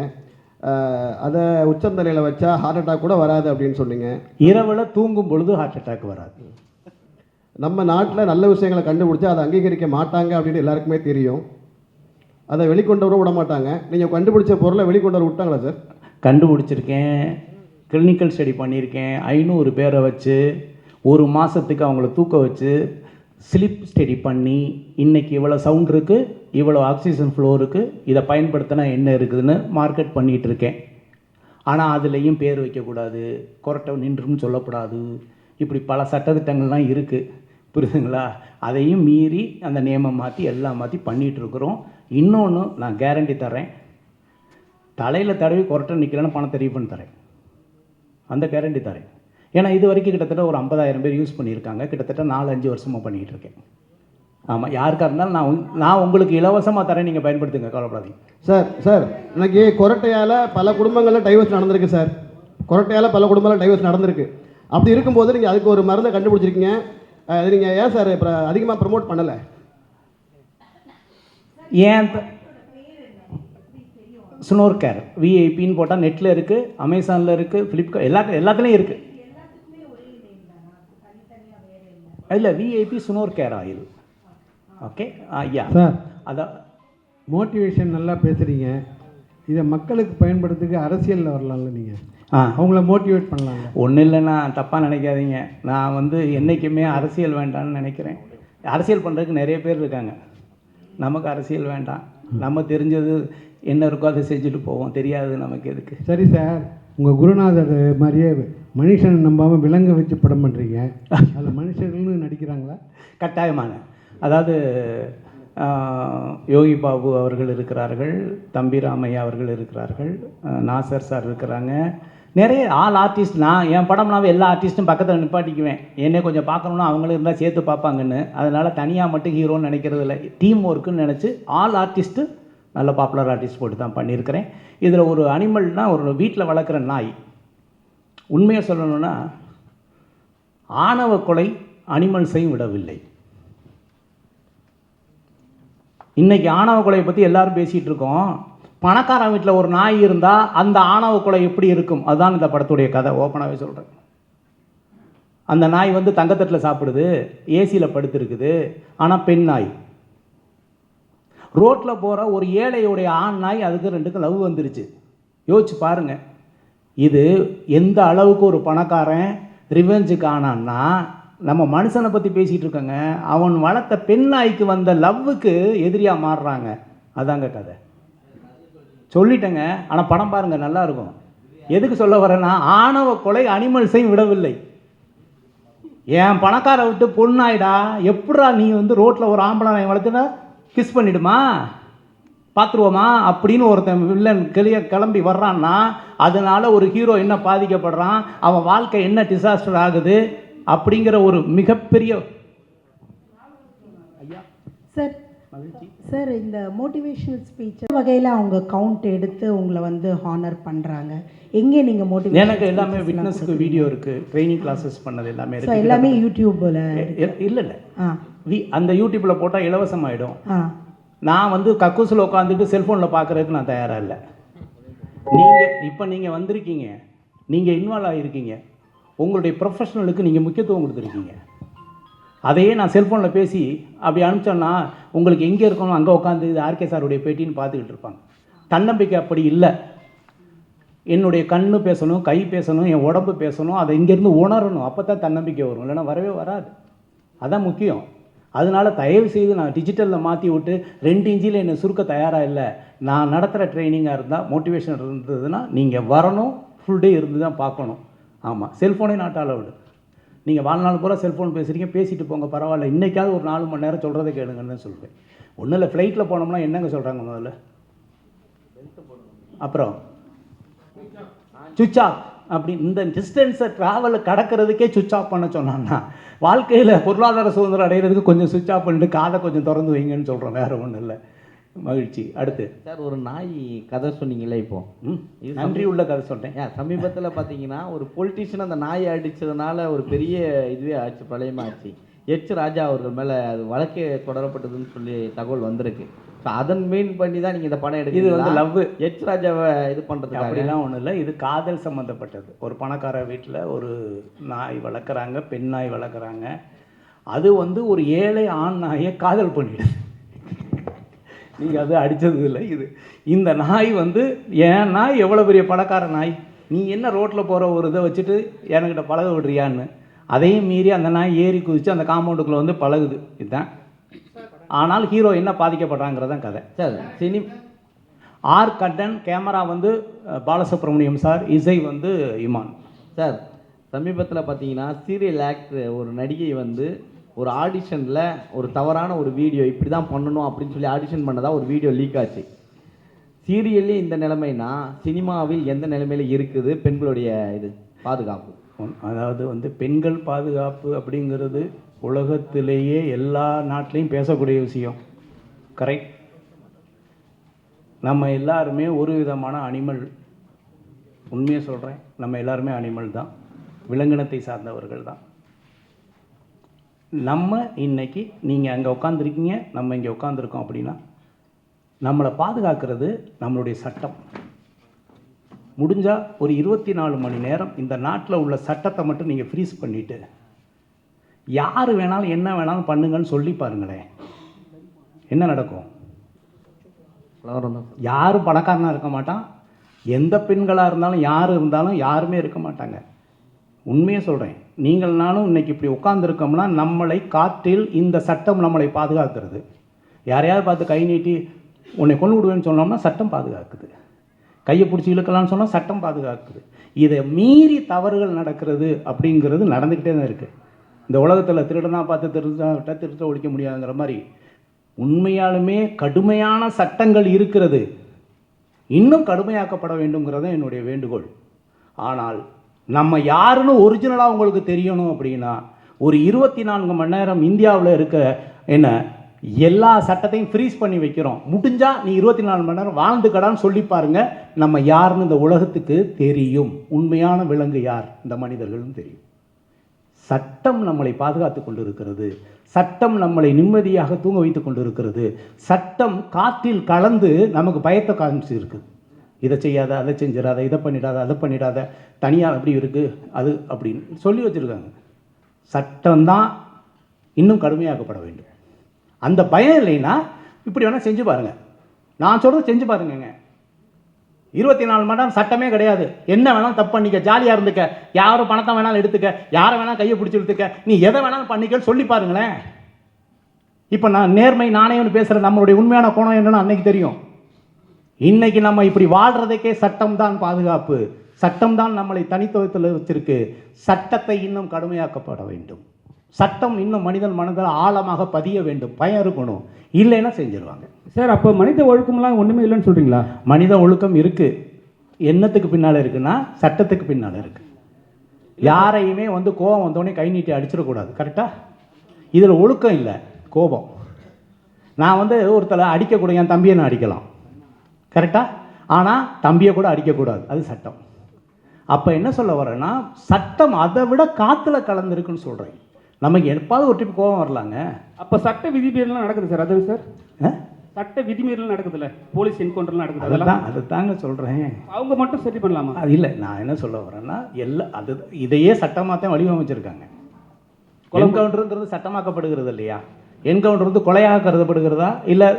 D: அதை உச்சந்தலையில் வச்சா ஹார்ட் அட்டாக் கூட வராது அப்படின்னு சொன்னீங்க.
A: இரவில் தூங்கும் பொழுது ஹார்ட் அட்டாக் வராது.
D: நம்ம நாட்டில் நல்ல விஷயங்களை கண்டுபிடிச்சா அதை அங்கீகரிக்க மாட்டாங்க அப்படின்னு எல்லாருக்குமே தெரியும். அதை வெளிக்கொண்டு வர விட மாட்டாங்க. நீங்கள் கண்டுபிடிச்ச பொருளை வெளிக்கொண்டு வர விட்டாங்களா சார்?
A: கண்டுபிடிச்சிருக்கேன், கிளினிக்கல் ஸ்டடி பண்ணியிருக்கேன். 500 பேரை வச்சு ஒரு மாதத்துக்கு அவங்கள தூக்க வச்சு ஸ்லிப் ஸ்டடி பண்ணி இன்றைக்கி இவ்வளோ சவுண்ட் இருக்குது, இவ்வளோ ஆக்சிஜன் ஃப்ளோ இருக்குது, இதை பயன்படுத்தினா என்ன இருக்குதுன்னு மார்க்கெட் பண்ணிகிட்ருக்கேன். ஆனால் அதுலேயும் பேர் வைக்கக்கூடாது, கொரட்டை நின்றுன்னு சொல்லக்கூடாது, இப்படி பல சட்டத்திட்டங்கள்லாம் இருக்குது, புரியுதுங்களா? அதையும் மீறி அந்த நியமம் மாற்றி எல்லாம் மாற்றி பண்ணிகிட்ருக்குறோம். இன்னொன்று நான் கேரண்டி தரேன், தலையில் தடவி கொரட்டை நிற்கலன்னு பணத்தை ரீஃபண்ட் தரேன், அந்த கேரண்டி தரேன். ஏன்னா இது வரைக்கும் கிட்டத்தட்ட ஒரு 50,000 பேர் யூஸ் பண்ணியிருக்காங்க, கிட்டத்தட்ட 4-5 வருஷமாக பண்ணிகிட்டு இருக்கேன். ஆமாம், யாருக்காக இருந்தாலும் நான் உங்களுக்கு இலவசமாக தரேன், நீங்கள் பயன்படுத்துங்க, கவலைப்படாதீங்க.
D: சார் இன்னைக்கு கொரட்டையால் பல குடும்பங்களில் டைவர்ஸ் நடந்திருக்கு சார். கொரட்டையால் பல குடும்பங்களில் டைவர்ஸ் நடந்திருக்கு. அப்படி இருக்கும்போது நீங்கள் அதுக்கு ஒரு மருந்தை கண்டுபிடிச்சிருக்கீங்க. அது நீங்கள் ஏன் சார் இப்போ அதிகமாக ப்ரமோட் பண்ணலை?
A: ஏன் ஸ்னோர் கேர் விஐபின்னு போட்டால் நெட்டில் இருக்குது, அமேசானில் இருக்குது, ஃப்ளிப்கார்ட் எல்லாத்துலேயும் இருக்குது. இல்லை, VIP snore care oil. Okay ஐயா
E: சார்,
A: அதான்
E: மோட்டிவேஷன் நல்லா பேசுகிறீங்க. இதை மக்களுக்கு பயன்படுத்துக்கு அரசியலில் வரலாம்ல, நீங்கள் அவங்கள மோட்டிவேட் பண்ணலாம்ல.
A: ஒன்றும் இல்லைண்ணா, தப்பாக நினைக்காதீங்க. நான் என்றைக்குமே அரசியல் வேண்டாம்னு நினைக்கிறேன். அரசியல் பண்ணுறதுக்கு நிறைய பேர் இருக்காங்க, நமக்கு அரசியல் வேண்டாம். நம்ம தெரிஞ்சது என்ன இருக்கோ அதை செஞ்சுட்டு போவோம், தெரியாது நமக்கு எதுக்கு.
E: சரி சார், உங்கள் குருநாதர் மாதிரியே மனுஷனை நம்பாமல் விலங்கு வச்சு படம் பண்ணுறீங்க, அதில் மனுஷர்கள்னு நடிக்கிறாங்களா?
A: கட்டாயமான, அதாவது யோகி பாபு அவர்கள் இருக்கிறார்கள், தம்பி ராமையா அவர்கள் இருக்கிறார்கள், நாசர் சார் இருக்கிறாங்க, நிறைய ஆல் ஆர்டிஸ்ட். நான் என் படம்னாவே எல்லா ஆர்டிஸ்ட்டும் பக்கத்தில் நிப்பாட்டிக்குவேன், என்னை கொஞ்சம் பார்க்கணுன்னா அவங்களும் இருந்தால் சேர்த்து பார்ப்பாங்கன்னு. அதனால் தனியாக மட்டும் ஹீரோன்னு நினைக்கிறது இல்லை, டீம் ஒர்க்குன்னு நினச்சி ஆல் ஆர்டிஸ்ட்டு நல்ல பாப்புலர் ஆர்டிஸ்ட் போட்டு தான் பண்ணியிருக்கிறேன். இதில் ஒரு அனிமல்னால் ஒரு வீட்டில் வளர்க்குற நாய். உண்மையை சொல்லணுன்னா ஆணவ கொலை அனிமல்ஸையும் விடவில்லை. இன்றைக்கி ஆணவ கொலையை பற்றி எல்லோரும் பேசிகிட்டு இருக்கோம். பணக்காரன் வீட்டில் ஒரு நாய் இருந்தால் அந்த ஆணவ கொலை எப்படி இருக்கும், அதுதான் இந்த படத்துடைய கதை. ஓப்பனாகவே சொல்கிறேன். அந்த நாய் தங்கத்தட்டில் சாப்பிடுது, ஏசியில் படுத்துருக்குது, ஆனால் பெண் நாய். ரோட்டில் போகிற ஒரு ஏழையுடைய ஆண் நாய், அதுக்கு 2க்கும் லவ் வந்துருச்சு. யோசிச்சு பாருங்கள், இது எந்த அளவுக்கு ஒரு பணக்காரன் ரிவெஞ்சுக்கு ஆனான்னா, நம்ம மனுஷனை பற்றி பேசிகிட்டு இருக்கோங்க, அவன் வளர்த்த பெண் நாய்க்கு வந்த லவ்வுக்கு எதிரியாக மாறுறாங்க. அதாங்க கதை, சொல்லிட்டேங்க. ஆனால் படம் பாருங்கள், நல்லா இருக்கும். எதுக்கு சொல்ல வரேன்னா, ஆணவ கொலை அனிமல்ஸையும் விடவில்லை. என் பணக்கார விட்டு பொண்ணாயிடா, எப்படா நீ ரோட்டில் ஒரு ஆம்பளை நாய் வளர்த்துனா கிஸ் பண்ணிடுமா, பார்த்துருவோமா அப்படின்னு ஒருத்தன் வில்லன் கிளம்பி வர்றான்னா, அதனால் ஒரு ஹீரோ என்ன பாதிக்கப்படுறான், அவன் வாழ்க்கை என்ன டிசாஸ்டர் ஆகுது அப்படிங்கிற ஒரு மிகப்பெரிய. ஐயா
F: சார் சார், இந்த மோட்டிவேஷனல் ஸ்பீச் வகையில் அவங்க கவுண்ட் எடுத்து உங்களை ஹானர் பண்ணுறாங்க. எங்கே நீங்கள் மோட்டிவேஷன்? எனக்கு
A: எல்லாமே விட்னஸ்க்கு வீடியோ இருக்குது, ட்ரைனிங் கிளாஸஸ் பண்ணது எல்லாமே இருக்குது.
F: எல்லாமே யூடியூப்பில்
A: இல்லை அந்த யூடியூப்பில் போட்டால் இலவசமாயிடும். நான் கக்கூசில் உட்காந்துட்டு செல்ஃபோனில் பார்க்குறதுக்கு நான் தயாராக இல்லை. நீங்கள் வந்திருக்கீங்க, நீங்கள் இன்வால்வ் ஆகியிருக்கீங்க, உங்களுடைய ப்ரொஃபஷனலுக்கு நீங்கள் முக்கியத்துவம் கொடுத்துருக்கீங்க. அதையே நான் செல்ஃபோனில் பேசி அப்படி அனுப்பிச்சோன்னா உங்களுக்கு எங்கே இருக்கணும் அங்கே உட்காந்து இது ஆர்கே சாருடைய பேட்டின்னு பார்த்துக்கிட்டு இருப்பாங்க. தன்னம்பிக்கை அப்படி இல்லை. என்னுடைய கண்ணு பேசணும், கை பேசணும், என் உடம்பு பேசணும், அதை இங்கேருந்து உணரணும், அப்போ தான் தன்னம்பிக்கை வரும், இல்லைன்னா வரவே வராது. அதான் முக்கியம். அதனால் தயவு செய்து நான் டிஜிட்டலில் மாற்றி விட்டு 2 இன்ச்சில் என்னை சுருக்க தயாராக இல்லை. நான் நடத்துகிற ட்ரைனிங்காக இருந்தால், மோட்டிவேஷன் இருந்ததுன்னா நீங்கள் வரணும், ஃபுல் டே இருந்து தான் பார்க்கணும். ஆமாம், செல்ஃபோனே நாட் அலவுடு. நீங்கள் வாழ்நாள் பூரா செல்ஃபோன் பேசுகிறீங்க, பேசிட்டு போங்க, பரவாயில்ல. இன்றைக்காவது ஒரு 4 மணி நேரம் சொல்கிறத கேளுங்கன்னு தான் சொல்லுவேன். ஒன்றும் இல்லை, ஃப்ளைட்டில் போனோம்னா என்னங்க சொல்கிறாங்க முதல்ல, அப்புறம் சுவிட்ச் ஆஃப் அப்படி. இந்த டிஸ்டன்ஸை ட்ராவலை கடக்கிறதுக்கே சுவிட்ச் ஆஃப் பண்ண சொன்னான்னா, வாழ்க்கையில் பொருளாதார சுதந்திரம் அடைகிறதுக்கு கொஞ்சம் சுவிட்ச் ஆஃப் பண்ணிட்டு காதை கொஞ்சம் திறந்து வைங்கன்னு சொல்கிறோம், வேறு ஒன்றும் இல்லை. மகிழ்ச்சி. அடுத்து
C: சார், ஒரு நாய் கதை சொன்னீங்களே, இப்போ
A: நன்றி உள்ள கதை சொல்கிறேன்.
C: சமீபத்தில் பார்த்தீங்கன்னா ஒரு பொலிட்டீஷியன் அந்த நாயை அடித்ததுனால ஒரு பெரிய இதுவே ஆச்சு, பிரளயமாச்சு. ராஜா அவர்கள் மேலே அது வழக்கே தொடரப்பட்டதுன்னு சொல்லி தகவல் வந்திருக்கு. ஸோ அதன் மீன் பண்ணி தான் நீங்கள் இந்த படம் எடுக்க.
A: இது லவ்
C: ராஜாவை இது பண்ணுறது
A: அப்படிலாம் ஒன்றும் இல்லை, இது காதல் சம்மந்தப்பட்டது. ஒரு பணக்கார வீட்டில் ஒரு நாய் வளர்க்குறாங்க, பெண் நாய் வளர்க்குறாங்க. அது ஒரு ஏழை ஆண் நாயை காதல் பண்ணிடுது. நீங்கள் அது அடித்தது இல்லை. இது இந்த நாய் வந்து என் நாய் எவ்வளோ பெரிய பணக்கார நாய், நீ என்ன ரோட்டில் போகிற ஒரு இதை வச்சுட்டு என்கிட்ட பழக விடுறியான்னு. அதையும் மீறி அந்த நாய் ஏறி குதித்து அந்த காம்பவுண்டுக்குள்ளே வந்து பழகுது. இதுதான். ஆனால் ஹீரோ என்ன பாதிக்கப்படுறாங்கிறதான் கதை.
C: சார்
A: ஆர் கட்டன், கேமரா வந்து பாலசுப்ரமணியம் சார், இசை வந்து இமான்
C: சார். சமீபத்தில் பார்த்தீங்கன்னா சீரியல் ஆக்டர் ஒரு நடிகை வந்து ஒரு ஆடிஷனில் ஒரு தவறான ஒரு வீடியோ இப்படி தான் பண்ணணும் அப்படின்னு சொல்லி ஆடிஷன் பண்ணதா ஒரு வீடியோ லீக் ஆச்சு. சீரியல்லே இந்த நிலைமைனா சினிமாவில் எந்த நிலைமையில் இருக்குது பெண்களுடைய இது பாதுகாப்பு?
A: அதாவது வந்து பெண்கள் பாதுகாப்பு அப்படிங்கிறது உலகத்திலேயே எல்லா நாட்டிலையும் பேசக்கூடிய விஷயம். கரெக்ட். நம்ம எல்லாருமே ஒரு விதமான அனிமல். உண்மையை சொல்கிறேன், நம்ம எல்லாருமே அனிமல் தான், விலங்கினத்தை சார்ந்தவர்கள் தான். நம்ம இன்னைக்கு நீங்கள் அங்கே உட்காந்துருக்கீங்க, நம்ம இங்கே உட்காந்துருக்கோம் அப்படின்னா நம்மளை பாதுகாக்கிறது நம்மளுடைய சட்டம். முடிஞ்சால் ஒரு 24 மணி நேரம் இந்த நாட்டில் உள்ள சட்டத்தை மட்டும் நீங்கள் ஃப்ரீஸ் பண்ணிவிட்டு யார் வேணாலும் என்ன வேணாலும் பண்ணுங்கன்னு சொல்லி பாருங்களேன், என்ன நடக்கும்? யாரும் பணக்காரனாக இருக்க மாட்டான். எந்த பெண்களாக இருந்தாலும் யார் இருந்தாலும் யாருமே இருக்க மாட்டாங்க. உண்மையை சொல்கிறேன். நீங்கள் நானும் இன்னைக்கு இப்படி உட்காந்துருக்கோம்னா நம்மளை காற்றில் இந்த சட்டம் நம்மளை பாதுகாக்கிறது. யாரையாவது பார்த்து கை நீட்டி உன்னை கொண்டு விடுவேன்னு சொன்னோம்னா சட்டம் பாதுகாக்குது. கையை பிடிச்சி இழுக்கலாம்னு சொன்னால் சட்டம் பாதுகாக்குது. இதை மீறி தவறுகள் நடக்கிறது அப்படிங்கிறது நடந்துக்கிட்டே தான் இருக்குது. இந்த உலகத்தில் திருடனா பார்த்து திருத்த ஒழிக்க முடியாதுங்கிற மாதிரி உண்மையாலுமே கடுமையான சட்டங்கள் இருக்கிறது. இன்னும் கடுமையாக்கப்பட வேண்டும்ங்கிறத என்னுடைய வேண்டுகோள். ஆனால் நம்ம யாருன்னு ஒரிஜினலாக உங்களுக்கு தெரியணும் அப்படின்னா ஒரு 24 மணி நேரம் இந்தியாவில் இருக்க என்ன எல்லா சட்டத்தையும் ஃப்ரீஸ் பண்ணி வைக்கிறோம். முடிஞ்சால் நீ 24 மணி நேரம் வாழ்ந்துக்கடான்னு சொல்லி பாருங்க, நம்ம யாருன்னு இந்த உலகத்துக்கு தெரியும். உண்மையான விலங்கு யார், இந்த மனிதர்கள்னு தெரியும். சட்டம் நம்மளை பாதுகாத்து கொண்டு இருக்கிறது. சட்டம் நம்மளை நிம்மதியாக தூங்க வைத்து கொண்டு இருக்கிறது. சட்டம் காற்றில் கலந்து நமக்கு பயத்தை காமிச்சு இருக்குது. இதை செய்யாத, அதை செஞ்சிடாத, இதை பண்ணிடாத, அதை பண்ணிடாத, தனியாக அப்படி இருக்குது அது அப்படின்னு சொல்லி வச்சுருக்காங்க. சட்டம்தான் இன்னும் கடுமையாக்கப்பட வேண்டும். அந்த பயம் இல்லைன்னா இப்படி வேணால் செஞ்சு பாருங்கள். நான் சொல்கிறது செஞ்சு பாருங்கங்க. 24 மணி நேரம் சட்டமே கிடையாது. என்ன வேணாலும் தப்பு பண்ணிக்க, ஜாலியாக இருந்துக்க, யாரும் பணத்தை வேணாலும் எடுத்துக்க, யாரை வேணாலும் கையை பிடிச்சி எடுத்துக்க, நீ எதை வேணாலும் பண்ணிக்கன்னு சொல்லி பாருங்களேன். இப்போ நான் நேர்மை நாணயம்னு பேசுகிற நம்மளுடைய உண்மையான கோணம் என்னன்னு அன்னைக்கு தெரியும். இன்னைக்கு நம்ம இப்படி வாழ்கிறதுக்கே சட்டம் தான் பாதுகாப்பு. சட்டம் தான் நம்மளை தனித்துவத்தில் வச்சிருக்கு. சட்டத்தை இன்னும் கடுமையாக்கப்பட வேண்டும். சட்டம் இன்னும் மனிதன் மனதில் ஆழமாக பதிய வேண்டும். பயம் இருக்கணும், இல்லைன்னா செஞ்சிருவாங்க.
G: சார், அப்போ மனித ஒழுக்கம்லாம் ஒன்றுமே இல்லைன்னு சொல்கிறீங்களா?
A: மனித ஒழுக்கம் இருக்குது. என்னத்துக்கு பின்னால் இருக்குன்னா சட்டத்துக்கு பின்னால் இருக்குது. யாரையுமே வந்து கோபம் வந்தோடனே கை நீட்டி அடிச்சிடக்கூடாது. கரெக்டாக? இதில் ஒழுக்கம் இல்லை, கோபம். நான் வந்து ஒருத்தரை அடிக்கக்கூடாது, என் தம்பியை நான் அடிக்கலாம். கரெக்டாக? ஆனால் தம்பியை கூட அடிக்கக்கூடாது, அது சட்டம். அப்போ என்ன சொல்ல வரேன்னா சட்டம் அதை விட காற்றுல கலந்துருக்குன்னு சொல்கிறேன். நமக்கு எப்பாவது ஒரு டிப்பு கோபம் வரலாங்க.
G: அப்போ சட்ட விதிமீறலாம் நடக்குது சார். அது சார் சட்ட விதிமீறல் நடக்குதுல்ல, போலீஸ் என்கவுண்டர்லாம் நடக்குது. அதெல்லாம்
A: அதை தாங்க சொல்கிறேன்.
G: அவங்க மட்டும் சரி பண்ணலாமா?
A: அது இல்லை, நான் என்ன சொல்ல வரேன்னா அது இதையே சட்டமாக தான் வடிவமைச்சிருக்காங்க. என்கவுண்டருங்கிறது சட்டமாக்கப்படுகிறது இல்லையா? என்கவுண்டர் வந்து கொலையாக கருதப்படுகிறதா, இல்லை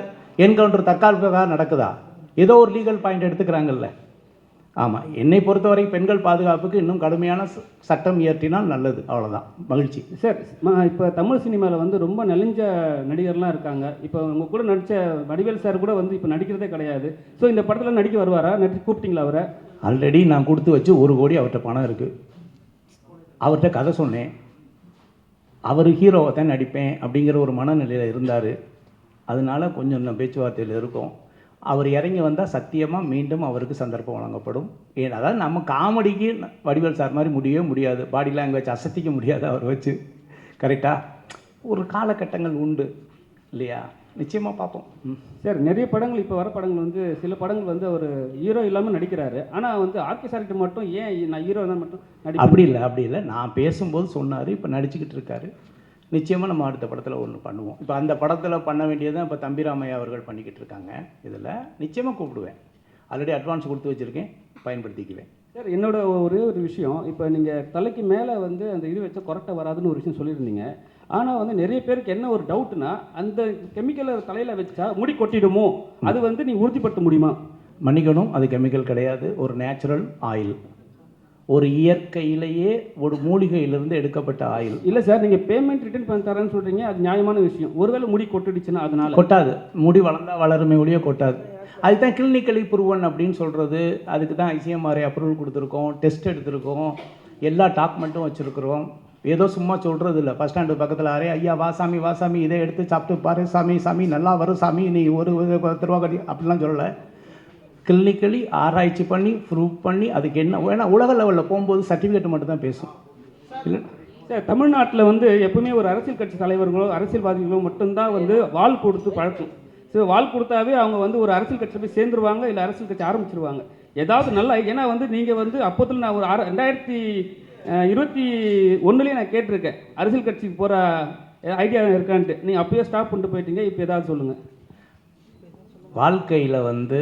A: என்கவுண்டர் தற்காலிகமாக நடக்குதா? ஏதோ ஒரு லீகல் பாயிண்ட் எடுத்துக்கிறாங்கல்ல. ஆமாம், என்னை பொறுத்தவரை பெண்கள் பாதுகாப்புக்கு இன்னும் கடுமையான சட்டம் இயற்றினால் நல்லது. அவ்வளோதான். மகிழ்ச்சி
G: சார். இப்போ தமிழ் சினிமாவில் வந்து ரொம்ப நெளிஞ்ச நடிகர்லாம் இருக்காங்க. இப்போ உங்கள் கூட நடித்த வடிவேல் சார் கூட வந்து இப்போ நடிக்கிறதே கிடையாது. ஸோ இந்த படத்தில் நடிக்க வருவாரா? கூப்பிட்டீங்களா அவரை?
A: ஆல்ரெடி நான் கொடுத்து வச்சு 1 கோடி அவர்கிட்ட பணம் இருக்குது. அவர்கிட்ட கதை சொன்னேன். அவர் ஹீரோவை தான் நடிப்பேன் அப்படிங்கிற ஒரு மனநிலையில் இருந்தார். அதனால கொஞ்சம் இன்னும் பேச்சுவார்த்தையில் இருக்கும். அவர் இறங்கி வந்தால் சத்தியமாக மீண்டும் அவருக்கு சந்தர்ப்பம் வழங்கப்படும். ஏன், அதாவது நம்ம காமெடிக்கு வடிவேல் சார் மாதிரி முடியவே முடியாது. பாடி லாங்குவேஜ் அசத்திக்க முடியாது அவர் வச்சு. கரெக்டாக? ஒரு காலகட்டங்கள் உண்டு இல்லையா? நிச்சயமாக பார்ப்போம்.
G: சார், நிறைய படங்கள் இப்போ வர படங்கள் வந்து சில படங்கள் வந்து அவர் ஹீரோ இல்லாமல் நடிக்கிறாரு. ஆனால் வந்து ஆர்கே சார்கிட்ட மட்டும் ஏன் நான் ஹீரோ தான் மட்டும்
A: அப்படி இல்லை. நான் பேசும்போது சொன்னார். இப்போ நடிச்சுக்கிட்டு இருக்காரு. நிச்சயமாக நம்ம அடுத்த படத்தில் ஒன்று பண்ணுவோம். இப்போ அந்த படத்தில் பண்ண வேண்டியதான் இப்போ தம்பிராமையா அவர்கள் பண்ணிக்கிட்டு இருக்காங்க. இதில் நிச்சயமாக கூப்பிடுவேன். ஆல்ரெடி அட்வான்ஸ் கொடுத்து வச்சுருக்கேன், பயன்படுத்திக்குவேன்.
G: சார், என்னோட ஒரே ஒரு விஷயம், இப்போ நீங்கள் தலைக்கு மேலே வந்து அந்த இது வச்சா கொரட்டை வராதுன்னு ஒரு விஷயம் சொல்லியிருந்தீங்க. ஆனால் வந்து நிறைய பேருக்கு என்ன ஒரு டவுட்னா, அந்த கெமிக்கலை தலையில் வச்சா முடி கொட்டிடுமோ, அது வந்து நீ உறுதிப்படுத்த முடியுமா?
A: மன்னிக்கணும், அது கெமிக்கல் கிடையாது, ஒரு நேச்சுரல் ஆயில், ஒரு இயற்கையிலேயே ஒரு மூலிகையிலிருந்து எடுக்கப்பட்ட ஆயில்.
G: இல்லை சார், நீங்கள் பேமெண்ட் ரிட்டர்ன் பண்ணி தரேன்னு சொல்கிறீங்க, அது நியாயமான விஷயம். ஒருவேளை முடி கொட்டுடுச்சுன்னா அதனால
A: கொட்டாது, முடி வளர்ந்தால் வளருமே ஒழிய கொட்டாது. அதுதான் கிளினிக்கலி ப்ரூவன் அப்படின்னு சொல்கிறது. அதுக்கு தான் ஐசிஎம்ஆர்ஐ அப்ரூவல் கொடுத்துருக்கோம், டெஸ்ட் எடுத்திருக்கோம், எல்லா டாக்குமெண்ட்டும் வச்சுருக்குறோம். ஏதோ சும்மா சொல்கிறது இல்லை. ஃபஸ்ட் ஸ்டாண்டு பக்கத்தில் அரே ஐயா வாசாமி வாசாமி இதை எடுத்து சாப்பிட்டு பாரு சாமி, சாமி நல்லா வரும் சாமி, நீ ஒரு 10 ரூபா கட்டி அப்படிலாம் சொல்லலை. கிளினிக்கலி ஆராய்ச்சி பண்ணி ப்ரூவ் பண்ணி அதுக்கு என்ன, ஏன்னா உலக லெவலில் போகும்போது சர்டிஃபிகேட் மட்டும் தான் பேசும். இல்லை
G: சார், தமிழ்நாட்டில் வந்து எப்பவுமே ஒரு அரசியல் கட்சி தலைவர்களோ அரசியல்வாதிகளோ மட்டும்தான் வந்து வால் கொடுத்து பழக்கம். ஸோ வால் கொடுத்தாவே அவங்க வந்து ஒரு அரசியல் கட்சியில் போய் சேர்ந்துருவாங்க, இல்லை அரசியல் கட்சி ஆரம்பிச்சிருவாங்க. ஏதாவது நல்லா, ஏன்னா வந்து நீங்கள் வந்து அப்போதில் நான் ஒரு 2021 நான் கேட்டிருக்கேன் அரசியல் கட்சிக்கு போகிற ஐடியா இருக்கான்ட்டு. நீங்கள் அப்போயே ஸ்டாப் பண்ணிட்டு போயிட்டீங்க. இப்போ ஏதாவது சொல்லுங்கள்.
A: வாழ்க்கையில் வந்து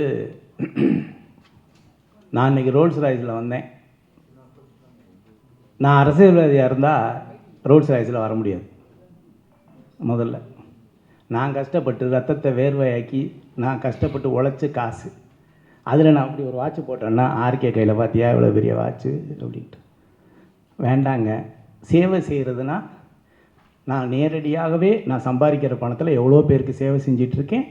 A: நான் இன்றைக்கி ரோல்ஸ் ராய்ஸில் வந்தேன். நான் அரசியல்வாதியாக இருந்தால் ரோல்ஸ் ராய்ஸில் வர முடியாது. முதல்ல நான் கஷ்டப்பட்டு ரத்தத்தை வேர்வையாக்கி நான் கஷ்டப்பட்டு உழைச்சி காசு, அதில் நான் அப்படி ஒரு வாட்ச் போட்டேன்னா ஆர்கே கையில் பார்த்தியா இவ்வளோ பெரிய வாட்ச்சு அப்படின்ட்டு. வேண்டாங்க. சேவை செய்கிறதுனா நான் நேரடியாகவே நான் சம்பாதிக்கிற பணத்தில் எவ்வளோ பேருக்கு சேவை செஞ்சிட்ருக்கேன்.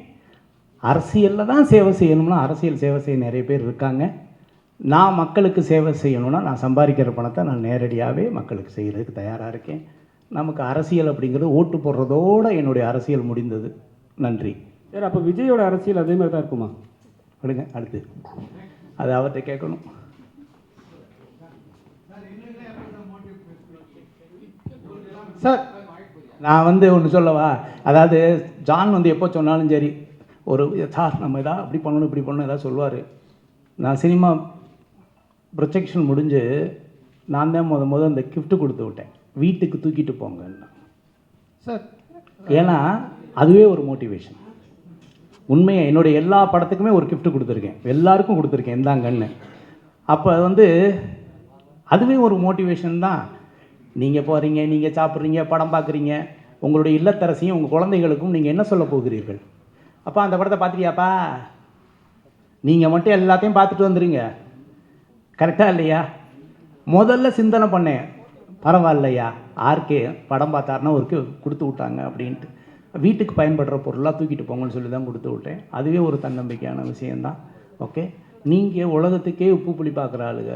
A: அரசியலில் தான் சேவை செய்யணும்னா அரசியல் சேவை செய்ய நிறைய பேர் இருக்காங்க. நான் மக்களுக்கு சேவை செய்யணும்னா நான் சம்பாதிக்கிற பணத்தை நான் நேரடியாகவே மக்களுக்கு செய்கிறதுக்கு தயாராக இருக்கேன். நமக்கு அரசியல் அப்படிங்கிறது ஓட்டு போடுறதோடு என்னுடைய அரசியல் முடிந்தது. நன்றி.
G: சார், அப்போ விஜயோட அரசியல் அதே மாதிரி தான் இருக்குமா?
A: விடுங்க, அடுத்து அது அவர்கிட்ட கேட்கணும்.
D: சார்
A: நான் வந்து ஒன்று சொல்லவா, அதாவது ஜான் வந்து எப்போ சொன்னாலும் சரி ஒரு சார் நம்ம எதாவது அப்படி பண்ணணும் இப்படி பண்ணணும் எதாவது சொல்லுவார். நான் சினிமா ப்ரொஜெக்ஷன் முடிஞ்சு நான் தான் அந்த கிஃப்ட் கொடுத்து விட்டேன், வீட்டுக்கு தூக்கிட்டு போங்கன்னா
D: சார்.
A: ஏன்னா அதுவே ஒரு மோட்டிவேஷன். உண்மையை என்னுடைய எல்லா படத்துக்குமே ஒரு கிஃப்ட் கொடுத்துருக்கேன், எல்லாருக்கும் கொடுத்துருக்கேன் இந்தாங்கன்னு. அப்போ வந்து அதுவே ஒரு மோட்டிவேஷன் தான். நீங்கள் போகிறீங்க, நீங்கள் சாப்பிட்றீங்க, படம் பார்க்குறீங்க, உங்களுடைய இல்லத்தரசியும் உங்கள் குழந்தைகளுக்கும் நீங்கள் என்ன சொல்ல போகிறீர்கள்? அப்பா அந்த படத்தை பார்த்துட்டியாப்பா, நீங்கள் மட்டும் எல்லாத்தையும் பார்த்துட்டு வந்துடுங்க, கரெக்டாக இல்லையா? முதல்ல சிந்தனை பண்ணேன், பரவாயில்லையா ஆர்கே படம் பார்த்தாருன்னா ஒரு கொடுத்து விட்டாங்க அப்படின்ட்டு. வீட்டுக்கு பயன்படுற பொருளாக தூக்கிட்டு போங்கன்னு சொல்லி தான் கொடுத்து விட்டேன். அதுவே ஒரு தன்னம்பிக்கையான விஷயந்தான். ஓகே, நீங்கள் உலகத்துக்கே உப்பு புளி பார்க்குற ஆளுங்க,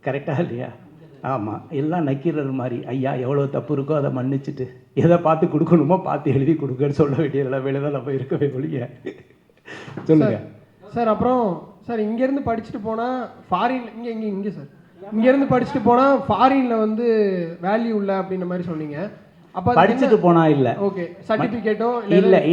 A: கரெக்டாக இல்லையா? ஆமாம், எல்லாம் நக்கீரர் மாதிரி ஐயா எவ்வளோ தப்பு இருக்கோ அதை மன்னிச்சுட்டு எதை பார்த்து கொடுக்கணுமோ பார்த்து எழுதி கொடுக்கன்னு சொல்ல வேண்டிய நிலைமையில தான் நம்ம இருக்கவே ஒழிய. சொல்லுங்கள்
H: சார். அப்புறம் சார், இங்கேருந்து படிச்சுட்டு போனால் ஃபாரின் இங்கே சார் இங்கேருந்து படிச்சுட்டு போனால் ஃபாரினில் வந்து வேல்யூ இல்லை அப்படின்ற மாதிரி சொன்னீங்க. அப்போ
A: படிச்சுட்டு போனால் இல்லை,
H: ஓகே, சர்டிஃபிகேட்டோ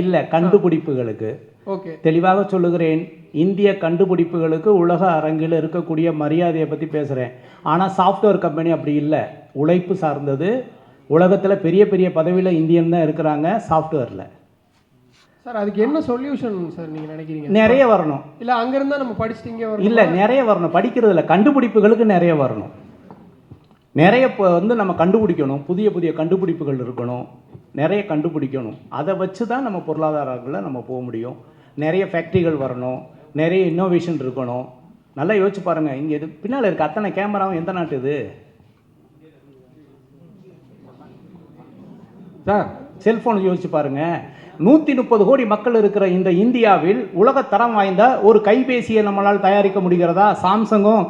A: இல்லை கண்டுபிடிப்புகளுக்கு.
H: ஓகே,
A: தெளிவாக சொல்லுகிறேன், இந்திய கண்டுபிடிப்புகளுக்கு உலக அரங்கில் இருக்கக்கூடிய மரியாதையை பற்றி பேசுகிறேன். ஆனால் சாஃப்ட்வேர் கம்பெனி அப்படி இல்லை, உழைப்பு சார்ந்தது. உலகத்தில் பெரிய பெரிய பதவியில் இந்தியன் தான் இருக்கிறாங்க சாஃப்ட்வேரில்.
H: சார் அதுக்கு என்ன சொல்யூஷன் சார் நீங்கள் நினைக்கிறீங்க?
A: நிறைய வரணும்.
H: இல்லை அங்கேருந்தா நம்ம படிச்சுட்டு இங்கே வரணும்?
A: இல்லை, நிறைய வரணும். படிக்கிறதுல கண்டுபிடிப்புகளுக்கு நிறைய வரணும். நிறைய இப்போ வந்து நம்ம கண்டுபிடிக்கணும், புதிய புதிய கண்டுபிடிப்புகள் இருக்கணும், நிறைய கண்டுபிடிக்கணும். அதை வச்சு தான் நம்ம பொருளாதாரங்களில் நம்ம போக முடியும். நிறைய ஃபேக்ட்ரிகள் வரணும், நிறைய இன்னோவேஷன் இருக்கணும். நல்லா யோசிச்சு பாருங்கள், இங்கே இது பின்னால் இருக்க அத்தனை கேமராவும் எந்த நாட்டு இது சார்? செல்ஃபோன் யோசிச்சு பாருங்கள். 130 கோடி மக்கள் இருக்கிற இந்த இந்தியாவில் உலகத்தரம் வாய்ந்த ஒரு கைபேசியை நம்மளால் தயாரிக்க முடிகிறதா? சாம்சங்கும்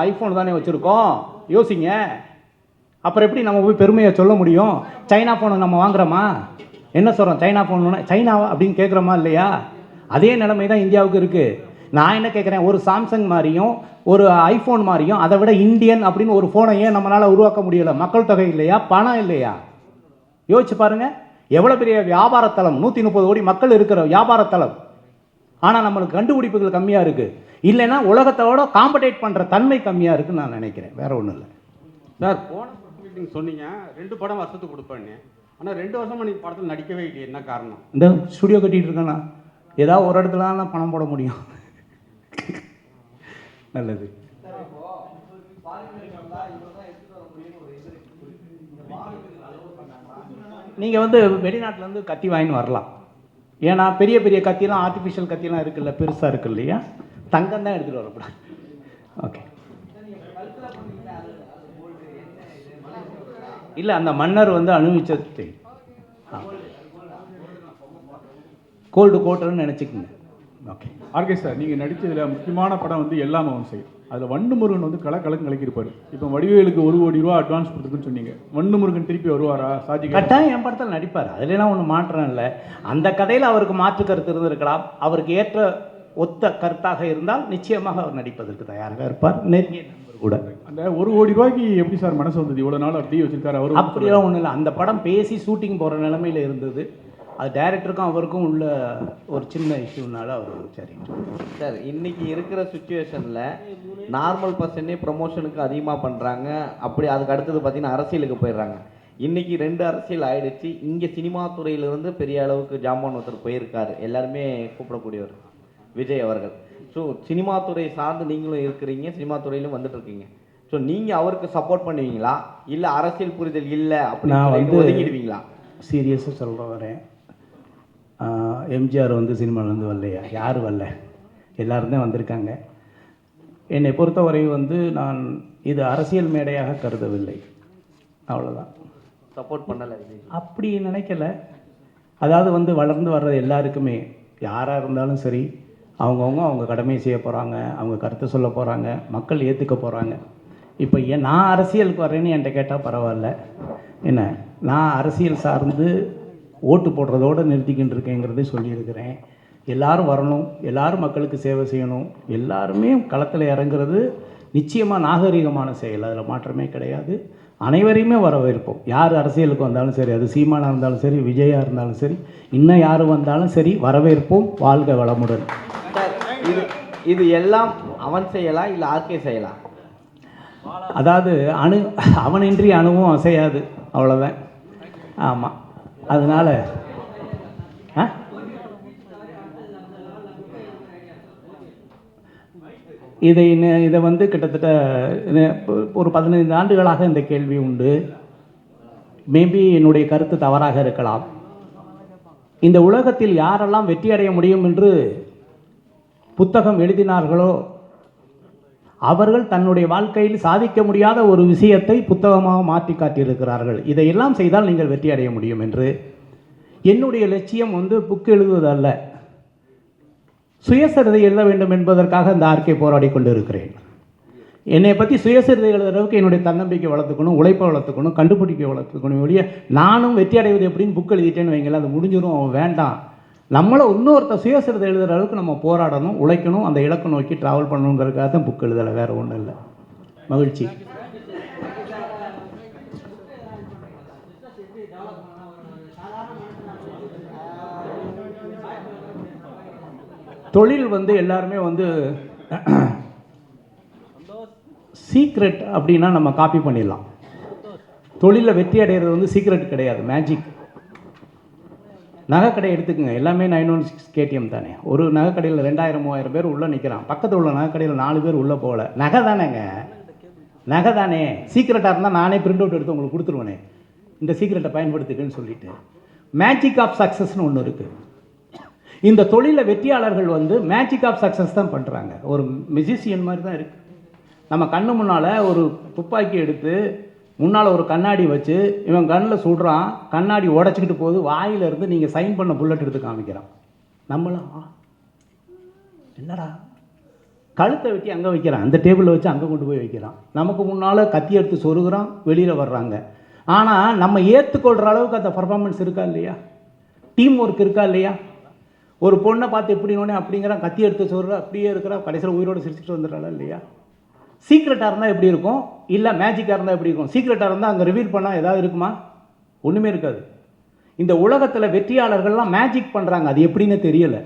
A: ஐஃபோன் தானே வச்சுருக்கோம், யோசிங்க. அப்புறம் எப்படி நம்ம போய் பெருமையை சொல்ல முடியும்? சைனா ஃபோனை நம்ம வாங்குறோமா? என்ன சொல்கிறோம், சைனா ஃபோன் சைனாவா அப்படின்னு கேட்குறோமா இல்லையா? அதே நிலைமை தான் இந்தியாவுக்கு இருக்குது. நான் என்ன கேட்குறேன், ஒரு சாம்சங் மாதிரியும் ஒரு ஐஃபோன் மாதிரியும் அதை விட இந்தியன் அப்படின்னு ஒரு ஃபோனை ஏன் நம்மளால் உருவாக்க முடியலை? மக்கள் தொகை இல்லையா, பணம் இல்லையா? யோசிச்சு பாருங்கள், எவ்வளோ பெரிய வியாபாரத்தலம், 130 கோடி மக்கள் இருக்கிற வியாபாரத்தலம். ஆனால் நம்மளுக்கு கண்டுபிடிப்புகள் கம்மியாக இருக்குது. இல்லைன்னா உலகத்தோட காம்படேட் பண்ணுற தன்மை கம்மியாக இருக்குன்னு நான் நினைக்கிறேன், வேற ஒன்றும் இல்லை.
I: சார், போன மீட்டிங் சொன்னீங்க 2 படம் வருஷத்துக்கு கொடுப்பேன்னு. ஆனால் 2 வருஷமாக நீங்கள் படத்தில் நடிக்கவே இல்லை, என்ன காரணம்?
A: இந்த ஸ்டுடியோ கட்டிகிட்டு இருக்கேண்ணா, ஏதாவது ஒரு இடத்துல தான் பணம் போட முடியும். நல்லது. நீங்கள் வந்து வெளிநாட்டிலேருந்து கத்தி வாங்கின்னு வரலாம். ஏன்னா பெரிய பெரிய கத்திலாம் ஆர்டிஃபிஷியல் கத்திலாம் இருக்குல்ல, பெருசாக இருக்கு இல்லையா, தங்கம் தான் எடுத்துகிட்டு வரக்கூடாது. ஓகே. இல்லை, அந்த மன்னர் வந்து அனுபவிச்சது கோல்டு கோட்டர்னு நினச்சிக்கோங்க. ஓகே.
B: ஆர்கே சார், நீங்கள் நடித்ததில் முக்கியமான படம் வந்து எல்லாம் அவன் செய். அதில் வண்டுமுருகன் வந்து கலக்கலக்கு கலக்கியிருப்பார். இப்போ வடிவேலுக்கு 1 கோடி ரூபா அட்வான்ஸ் கொடுத்துருக்குன்னு சொன்னீங்க. வண்டுமுருகன் திருப்பி வருவாரா? சாஜி
A: கட்டாயம் என் படத்தில் நடிப்பார், அதுலாம் ஒன்றும் மாற்றம் இல்லை. அந்த கதையில் அவருக்கு மாற்று கருத்து இருந்திருக்கலாம். அவருக்கு ஏற்ற ஒத்த கருத்தாக இருந்தால் நிச்சயமாக அவர் நடிப்பதற்கு தயாராக இருப்பார். நெருங்கிய நண்பர் கூட.
B: அந்த 1 கோடி ரூபாய்க்கு எப்படி சார் மனசு வந்தது? இவ்வளோ நாள் அப்படியே வச்சிருக்காரு அவர்.
A: அப்படியெல்லாம் ஒன்றும் இல்லை. அந்த படம் பேசி ஷூட்டிங் போகிற நிலமையில் இருந்தது. அது டைரக்டருக்கும் அவருக்கும் உள்ள ஒரு சின்ன இஷ்யூனால அவர் சரி
C: சார். இன்னைக்கு இருக்கிற சுச்சுவேஷனில் நார்மல் பர்சனே ப்ரொமோஷனுக்கு அதிகமாக பண்ணுறாங்க. அப்படி அதுக்கு அடுத்தது பார்த்தீங்கன்னா அரசியலுக்கு போயிடுறாங்க. இன்றைக்கி 2 அரசியல் ஆயிடுச்சு. இங்கே சினிமா துறையிலிருந்து பெரிய அளவுக்கு ஜாமான் ஒருத்தர் போயிருக்காரு, எல்லாருமே கூப்பிடக்கூடியவர் விஜய் அவர்கள். ஸோ சினிமா துறை சார்ந்து நீங்களும் இருக்கிறீங்க, சினிமா துறையிலும் வந்துட்டு இருக்கீங்க. ஸோ நீங்கள் அவருக்கு சப்போர்ட் பண்ணுவீங்களா, இல்லை அரசியல் புரிதல் இல்லை அப்படின்னு ஒதுங்கிடுவீங்களா?
A: சீரியஸாக சொல்ல வரேன். எம்ஜிஆர் வந்து சினிமாவிலேருந்து வரலையா? யார் வரல? எல்லோரும் தான் வந்திருக்காங்க. என்னை பொறுத்தவரை வந்து நான் இது அரசியல் மேடையாக கருதவில்லை, அவ்வளோதான்.
C: சப்போர்ட் பண்ணலை
A: அப்படி நினைக்கல. அதாவது வந்து வளர்ந்து வர்றது எல்லாருக்குமே யாராக இருந்தாலும் சரி, அவங்கவுங்க அவங்க கடமையை செய்ய போகிறாங்க, அவங்க கருத்தை சொல்ல போகிறாங்க, மக்கள் ஏற்றுக்க போகிறாங்க. இப்போ நான் அரசியலுக்கு வரேன்னு என்கிட்ட கேட்டால் பரவாயில்ல. என்ன, நான் அரசியல் சார்ந்து ஓட்டு போடுறதோடு நிறுத்திக்கிட்டு இருக்கேங்கிறதே சொல்லியிருக்கிறேன். எல்லாரும் வரணும், எல்லாரும் மக்களுக்கு சேவை செய்யணும், எல்லாருமே களத்தில் இறங்குறது நிச்சயமாக நாகரிகமான செயல், அதில் மாற்றமே கிடையாது. அனைவரையுமே வரவேற்போம். யார் அரசியலுக்கு வந்தாலும் சரி, அது சீமானாக இருந்தாலும் சரி, விஜயாக இருந்தாலும் சரி, இன்னும் யார் வந்தாலும் சரி, வரவேற்போம். வாழ்க வளமுடன்.
C: இது எல்லாம் அவன் செய்யலாம், இல்லை ஆர்கே செய்யலாம்?
A: அதாவது அவனின்றி அணுவும் அசையாது, அவ்வளோதான். ஆமாம். அதனால் இதை வந்து கிட்டத்தட்ட ஒரு 15 ஆண்டுகளாக இந்த கேள்வி உண்டு. மேபி என்னுடைய கருத்து தவறாக இருக்கலாம். இந்த உலகத்தில் யாரெல்லாம் வெற்றி அடைய முடியும் என்று புத்தகம் எழுதினார்களோ அவர்கள் தன்னுடைய வாழ்க்கையில் சாதிக்க முடியாத ஒரு விஷயத்தை புத்தகமாக மாற்றி காட்டியிருக்கிறார்கள். இதையெல்லாம் செய்தால் நீங்கள் வெற்றி அடைய முடியும் என்று. என்னுடைய லட்சியம் வந்து புக் எழுதுவதல்ல, சுயசரிதை எழுத வேண்டும் என்பதற்காக இந்த ஆர்கே போராடி கொண்டு இருக்கிறேன். என்னை பற்றி சுயசரிதை எழுதுகிற அளவுக்கு என்னுடைய தன்னம்பிக்கை வளர்த்துக்கணும், உழைப்பை வளர்த்துக்கணும், கண்டுபிடிக்க வளர்த்துக்கணும். ஒழிய நானும் வெற்றி அடைவது எப்படின்னு புக் எழுதிட்டேன்னு வைங்களேன், அது முடிஞ்சிடும், அவன் வேண்டாம். நம்மளை இன்னொருத்தர் சுயசரிதை எழுதுகிற அளவுக்கு நம்ம போராடணும், உழைக்கணும், அந்த இலக்கை நோக்கி ட்ராவல் பண்ணணுங்கிறதுக்காக தான் புக் எழுதலை, வேறு ஒன்றும் இல்லை. மகிழ்ச்சி. தொழில் வந்து எல்லாருமே வந்து சீக்ரெட் அப்படின்னா நம்ம காப்பி பண்ணிடலாம். தொழிலில் வெற்றி அடைகிறது வந்து சீக்ரெட் கிடையாது, மேஜிக். நகைக்கடை எடுத்துக்கோங்க, எல்லாமே 916 KTM தானே. ஒரு நகைக்கடையில் 2000-3000 பேர் உள்ளே நிற்கிறான், பக்கத்தில் உள்ள நகைக்கடையில் 4 பேர் உள்ளே போகல. நகை தானேங்க, நகை தானே. சீக்ரெட்டாக இருந்தால் நானே பிரிண்ட் அவுட் எடுத்து உங்களுக்கு கொடுத்துருவேனே, இந்த சீக்ரெட்டை பயன்படுத்துக்குன்னு சொல்லிட்டு. மேஜிக் ஆஃப் சக்ஸஸ்னு ஒன்று இருக்குது. இந்த தொழிலில் வெற்றியாளர்கள் வந்து மேஜிக் ஆஃப் சக்ஸஸ் தான் பண்ணுறாங்க. ஒரு மியூசிஷியன் மாதிரி தான் இருக்குது. நம்ம கண்ணு முன்னால் ஒரு துப்பாக்கி எடுத்து முன்னால் ஒரு கண்ணாடி வச்சு இவன் கண்ணில் சுடுறான், கண்ணாடி உடச்சிக்கிட்டு போகுது, வாயிலிருந்து நீங்கள் சைன் பண்ண புல்லட் எடுத்து காமிக்கிறான். நம்மளாம் என்னடா, கழுத்தை வெட்டி அங்கே வைக்கிறான், அந்த டேபிளில் வச்சு அங்கே கொண்டு போய் வைக்கிறான். நமக்கு முன்னால் கத்தி எடுத்து சொருகிறான், வெளியில் வர்றாங்க. ஆனால் நம்ம ஏற்றுக்கொள்கிற அளவுக்கு அந்த பர்ஃபார்மன்ஸ் இருக்கா இல்லையா, டீம் ஒர்க் இருக்கா இல்லையா. ஒரு பொண்ணை பார்த்து எப்படினோடனே அப்படிங்கிறான், கத்தி எடுத்து சொல்கிற அப்படியே இருக்கிறா, கடைசியில் உயிரோடு சிரிச்சுட்டு வந்துடுறாளா இல்லையா. சீக்ரெட்டாக இருந்தால் எப்படி இருக்கும், இல்லை மேஜிக்காக இருந்தால் எப்படி இருக்கும். சீக்ரெட்டாக இருந்தால் அங்கே ரிவீல் பண்ணால் ஏதாவது இருக்குமா, ஒன்றுமே இருக்காது. இந்த உலகத்தில் வெற்றியாளர்கள்லாம் மேஜிக் பண்ணுறாங்க, அது எப்படின்னு தெரியலை.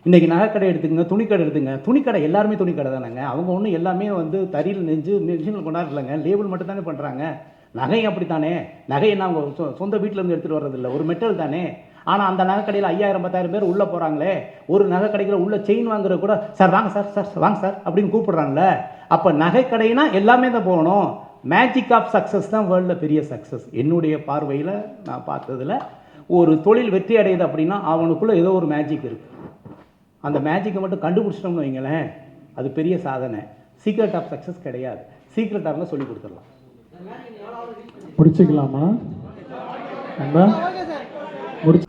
A: இன்றைக்கி நகைக்கடை எடுத்துக்கங்க, துணிக்கடை எடுத்துங்க. துணிக்கடை எல்லாருமே துணிக்கடை தானேங்க. அவங்க ஒன்றும் எல்லாமே வந்து தறியில் நெஞ்சு மிஷினில் கொண்டாடலைங்க, லேபிள் மட்டும் தானே பண்ணுறாங்க. நகை அப்படித்தானே, நகை என்ன அவங்க சொந்த வீட்டிலேருந்து எடுத்துகிட்டு வர்றதில்லை, ஒரு மெட்டல் தானே. ஆனால் அந்த நகைக்கடையில் 5000-10,000 பேர் உள்ளே போகிறாங்களே. ஒரு நகைக்கடையில் உள்ள செயின் வாங்குற கூட சார் வாங்க சார், சார் வாங்க சார் அப்படின்னு கூப்பிடுறாங்களே. அப்போ நகைக்கடைனா எல்லாமே தான் போகணும். மேஜிக் ஆஃப் சக்ஸஸ் தான் வேர்ல்டில் பெரிய சக்ஸஸ். என்னுடைய பார்வையில் நான் பார்த்ததில் ஒரு தொழில் வெற்றி அடையுது அப்படின்னா அவனுக்குள்ளே ஏதோ ஒரு மேஜிக் இருக்குது. அந்த மேஜிக்கை மட்டும் கண்டுபிடிச்சிட்டோம்னு வைங்களேன், அது பெரிய சாதனை. சீக்ரெட் ஆஃப் சக்ஸஸ் கிடையாது. சீக்ரெட்டாக இருந்தால் சொல்லி கொடுத்துடலாம்.
E: முடிச்சுக்கலாமா? முடிச்சு